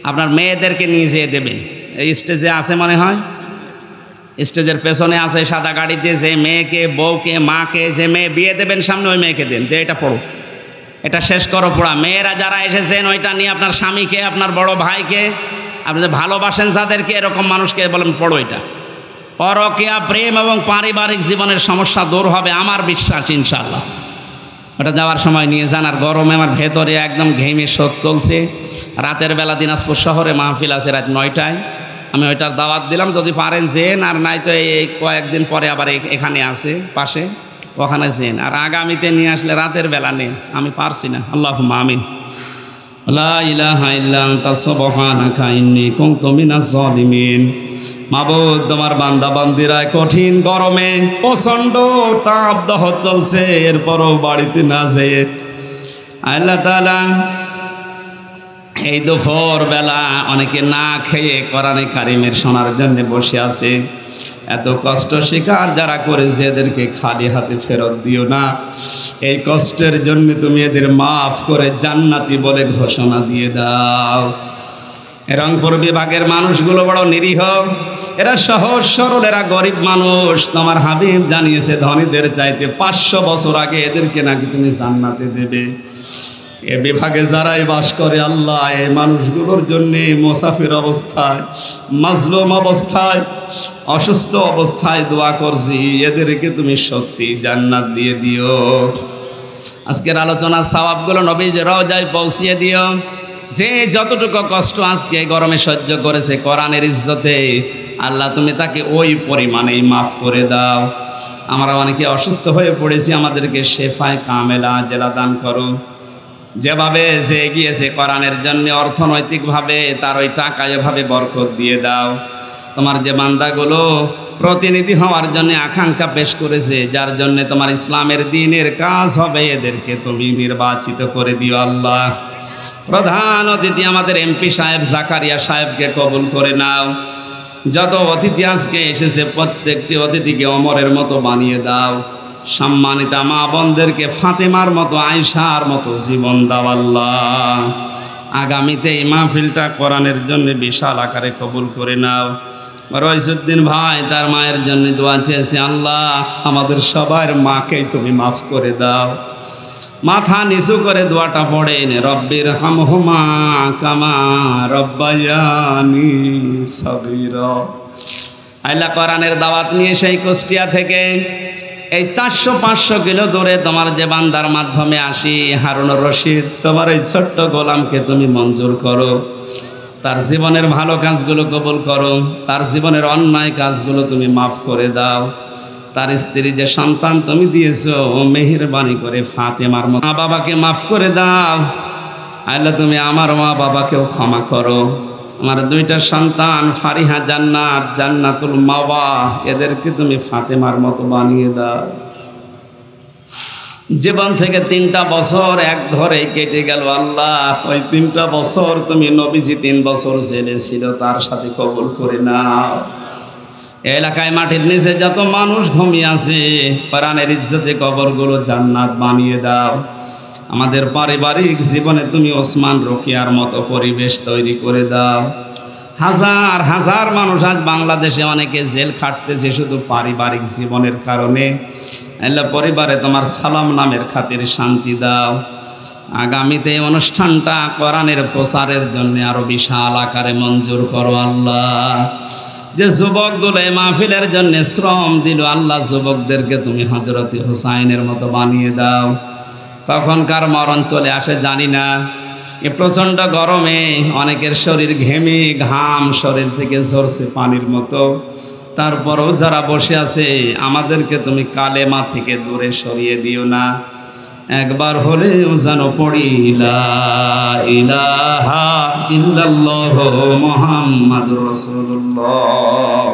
আপনার মেয়েদেরকে নিয়ে যেয়ে দেবেন। এই স্টেজে আছে মনে হয়, স্টেজের পেছনে আছে সাদা গাড়িতে, যে মেয়েকে, বউকে, মাকে, যে মেয়ে বিয়ে দেবেন সামনে ওই মেয়েকে দেন, যে এটা পড়ো, এটা শেষ করো পড়া। মেয়েরা যারা এসেছেন ওইটা নিয়ে আপনার স্বামীকে, আপনার বড় ভাইকে, আপনি যে ভালোবাসেন যাদেরকে, এরকম মানুষকে বলেন পড়ো এটা। পরকীয়া প্রেম এবং পারিবারিক জীবনের সমস্যা দূর হবে আমার বিশ্বাস, ইনশাআল্লাহ। ওটা যাওয়ার সময় নিয়ে যান। আর গরমে আমার ভেতরে একদম ঘেমে শোধ চলছে। রাতের বেলা দিনাজপুর শহরে মাহফিল আছে রাত 9টায়, আমি ওইটার দাওয়াত দিলাম, যদি পারেন যেন, আর নাই তো এই কয়েকদিন পরে আবার এখানে আছে পাশে, ওখানে যেন। আর আগামীতে নিয়ে আসলে রাতের বেলা নেন, আমি পারছি না। আল্লাহুম্মা আমিন। লা ইলাহা ইল্লা আনতা সুবহানাকা ইন্নী কুনতু মিনাজ জালিমিন। মাবুদ, তোমার বান্দা বান্দিরা কঠিন গরমে প্রচণ্ড তাপদাহ চলছে, এরপরও বাড়িতে না যেয়ে আল্লাহ তাআলা এই দুপুর বেলা অনেকে না খেয়ে কোরআনে কারিমের শোনার জন্য বসে আছে। এত কষ্ট স্বীকার যারা করেছে এদেরকে খালি হাতে ফেরত দিও না। এই কষ্টের জন্য তুমি এদের মাফ করে জান্নাতি বলে ঘোষণা দিয়ে দাও। রংপুর বিভাগের মানুষগুলো বড় নিরীহ, এরা সহজ সরল, এরা গরিব মানুষ। তোমার হাবিব জানিয়েছে ধনীদের চাইতে 500 বছর আগে এদেরকে নাকি তুমি জান্নাতে দেবে। এ বিভাগে যারাই বাস করে আল্লাহ, এই মানুষগুলোর জন্য মুসাফির অবস্থায়, মাজলুম অবস্থায়, অসুস্থ অবস্থায় দোয়া করছি, এদেরকে তুমি সত্যি জান্নাত দিয়ে দিও। আজকের আলোচনার সওয়াবগুলো নবীর রওজায় পৌঁছিয়ে দিও। যে যতটুকু কষ্ট আজকে গরমে সহ্য করেছে কোরআনের ইজ্জতে, আল্লাহ তুমি তাকে ওই পরিমাণেই মাফ করে দাও। আমরা অনেকে অসুস্থ হয়ে পড়েছি, আমাদেরকে শেফায়ে কামেলা জেলা দান করো। যেভাবে যে এগিয়েছে কোরআনের জন্য অর্থনৈতিকভাবে, তার ওই টাকা এভাবে বরকত দিয়ে দাও। তোমার যে বান্দাগুলো প্রতিনিধি হওয়ার জন্য আকাঙ্ক্ষা পেশ করেছে, যার জন্য তোমার ইসলামের দ্বীনের কাজ হবে, এদেরকে তুমি নির্বাচিত করে দিও আল্লাহ। প্রধান অতিথি আমাদের এমপি সাহেব জাকারিয়া সাহেবকে কবুল করে নাও। যত অতিথি আজকে এসেছে প্রত্যেকটি অতিথিকে ওমরের মতো বানিয়ে দাও। সম্মানিতা মা বোনদেরকে ফাতেমার মতো, আয়েশার মতো জীবন দাও আল্লাহ। আগামীতে এই মাহফিলটা কোরআনের জন্য বিশাল আকারে কবুল করে নাও। রইসুদ্দিন ভাই তার মায়ের জন্য দোয়া চেয়েছে, আল্লাহ আমাদের সবার মাকেই তুমি মাফ করে দাও। মাথা নিচু করে দোয়াটা পড়েন, রব্বির হামহুমা কামা রব্বায়ানি সগীরা। আল্লাহ কোরআনের দাওয়াত নিয়ে সেই কুষ্টিয়া থেকে এই 400-500 কিলো দূরে তোমার যে বান্দার মাধ্যমে আসি, হারুনুর রশিদ, তোমার এই ছোট্ট গোলামকে তুমি মঞ্জুর করো। তার জীবনের ভালো কাজগুলো কবুল করো, তার জীবনের অন্যায় কাজগুলো তুমি মাফ করে দাও। তার স্ত্রী যে সন্তান তুমি দিয়েছো, মেহেরবানি করে ফাতেমার মা বাবাকে মাফ করে দাও। আল্লাহ তুমি আমার মা বাবাকেও ক্ষমা করো। আমার 2টা সন্তান ফারিহা জান্নাত, জান্নাতুল মাওয়া, এদেরকে তুমি ফাতেমার মতো বানিয়ে দাও। জীবন থেকে 3টা বছর এক ঘরে কেটে গেল আল্লাহ। ওই 3টা বছর তুমি নবীজি 3 বছর জেলে ছিল, তার সাথে কবুল করে নাও। এলাকায় মাটির নিচে যত মানুষ ঘুমিয়ে আছে, কোরআনের ইজ্জতে কবরগুলো জান্নাত বানিয়ে দাও। আমাদের পারিবারিক জীবনে তুমি ওসমান রোকিয়ার মতো পরিবেশ তৈরি করে দাও। হাজার হাজার মানুষ আজ বাংলাদেশে অনেকে জেল খাটতেছে শুধু পারিবারিক জীবনের কারণে। আল্লাহ পরিবারে তোমার সালাম নামের খাতির শান্তি দাও। আগামীতে এই অনুষ্ঠানটা কোরআনের প্রচারের জন্য আরো বিশাল আকারে মঞ্জুর করো আল্লাহ। যে যুবকগুলো এই মাহফিলের জন্য শ্রম দিল আল্লাহ, যুবকদেরকে তুমি হযরত হুসাইনের মতো বানিয়ে দাও। কখন কার মরণ চলে আসে জানি না। এই প্রচণ্ড গরমে অনেকের শরীর ঘেমে ঘাম শরীর থেকে ঝরছে পানির মতো, তারপরেও যারা বসে আছে আমাদেরকে তুমি কালেমা থেকে দূরে সরিয়ে দিও না। একবার হলেও যেন পড়ি লা ইলাহা ইল্লাল্লাহু মুহাম্মাদুর রাসূলুল্লাহ।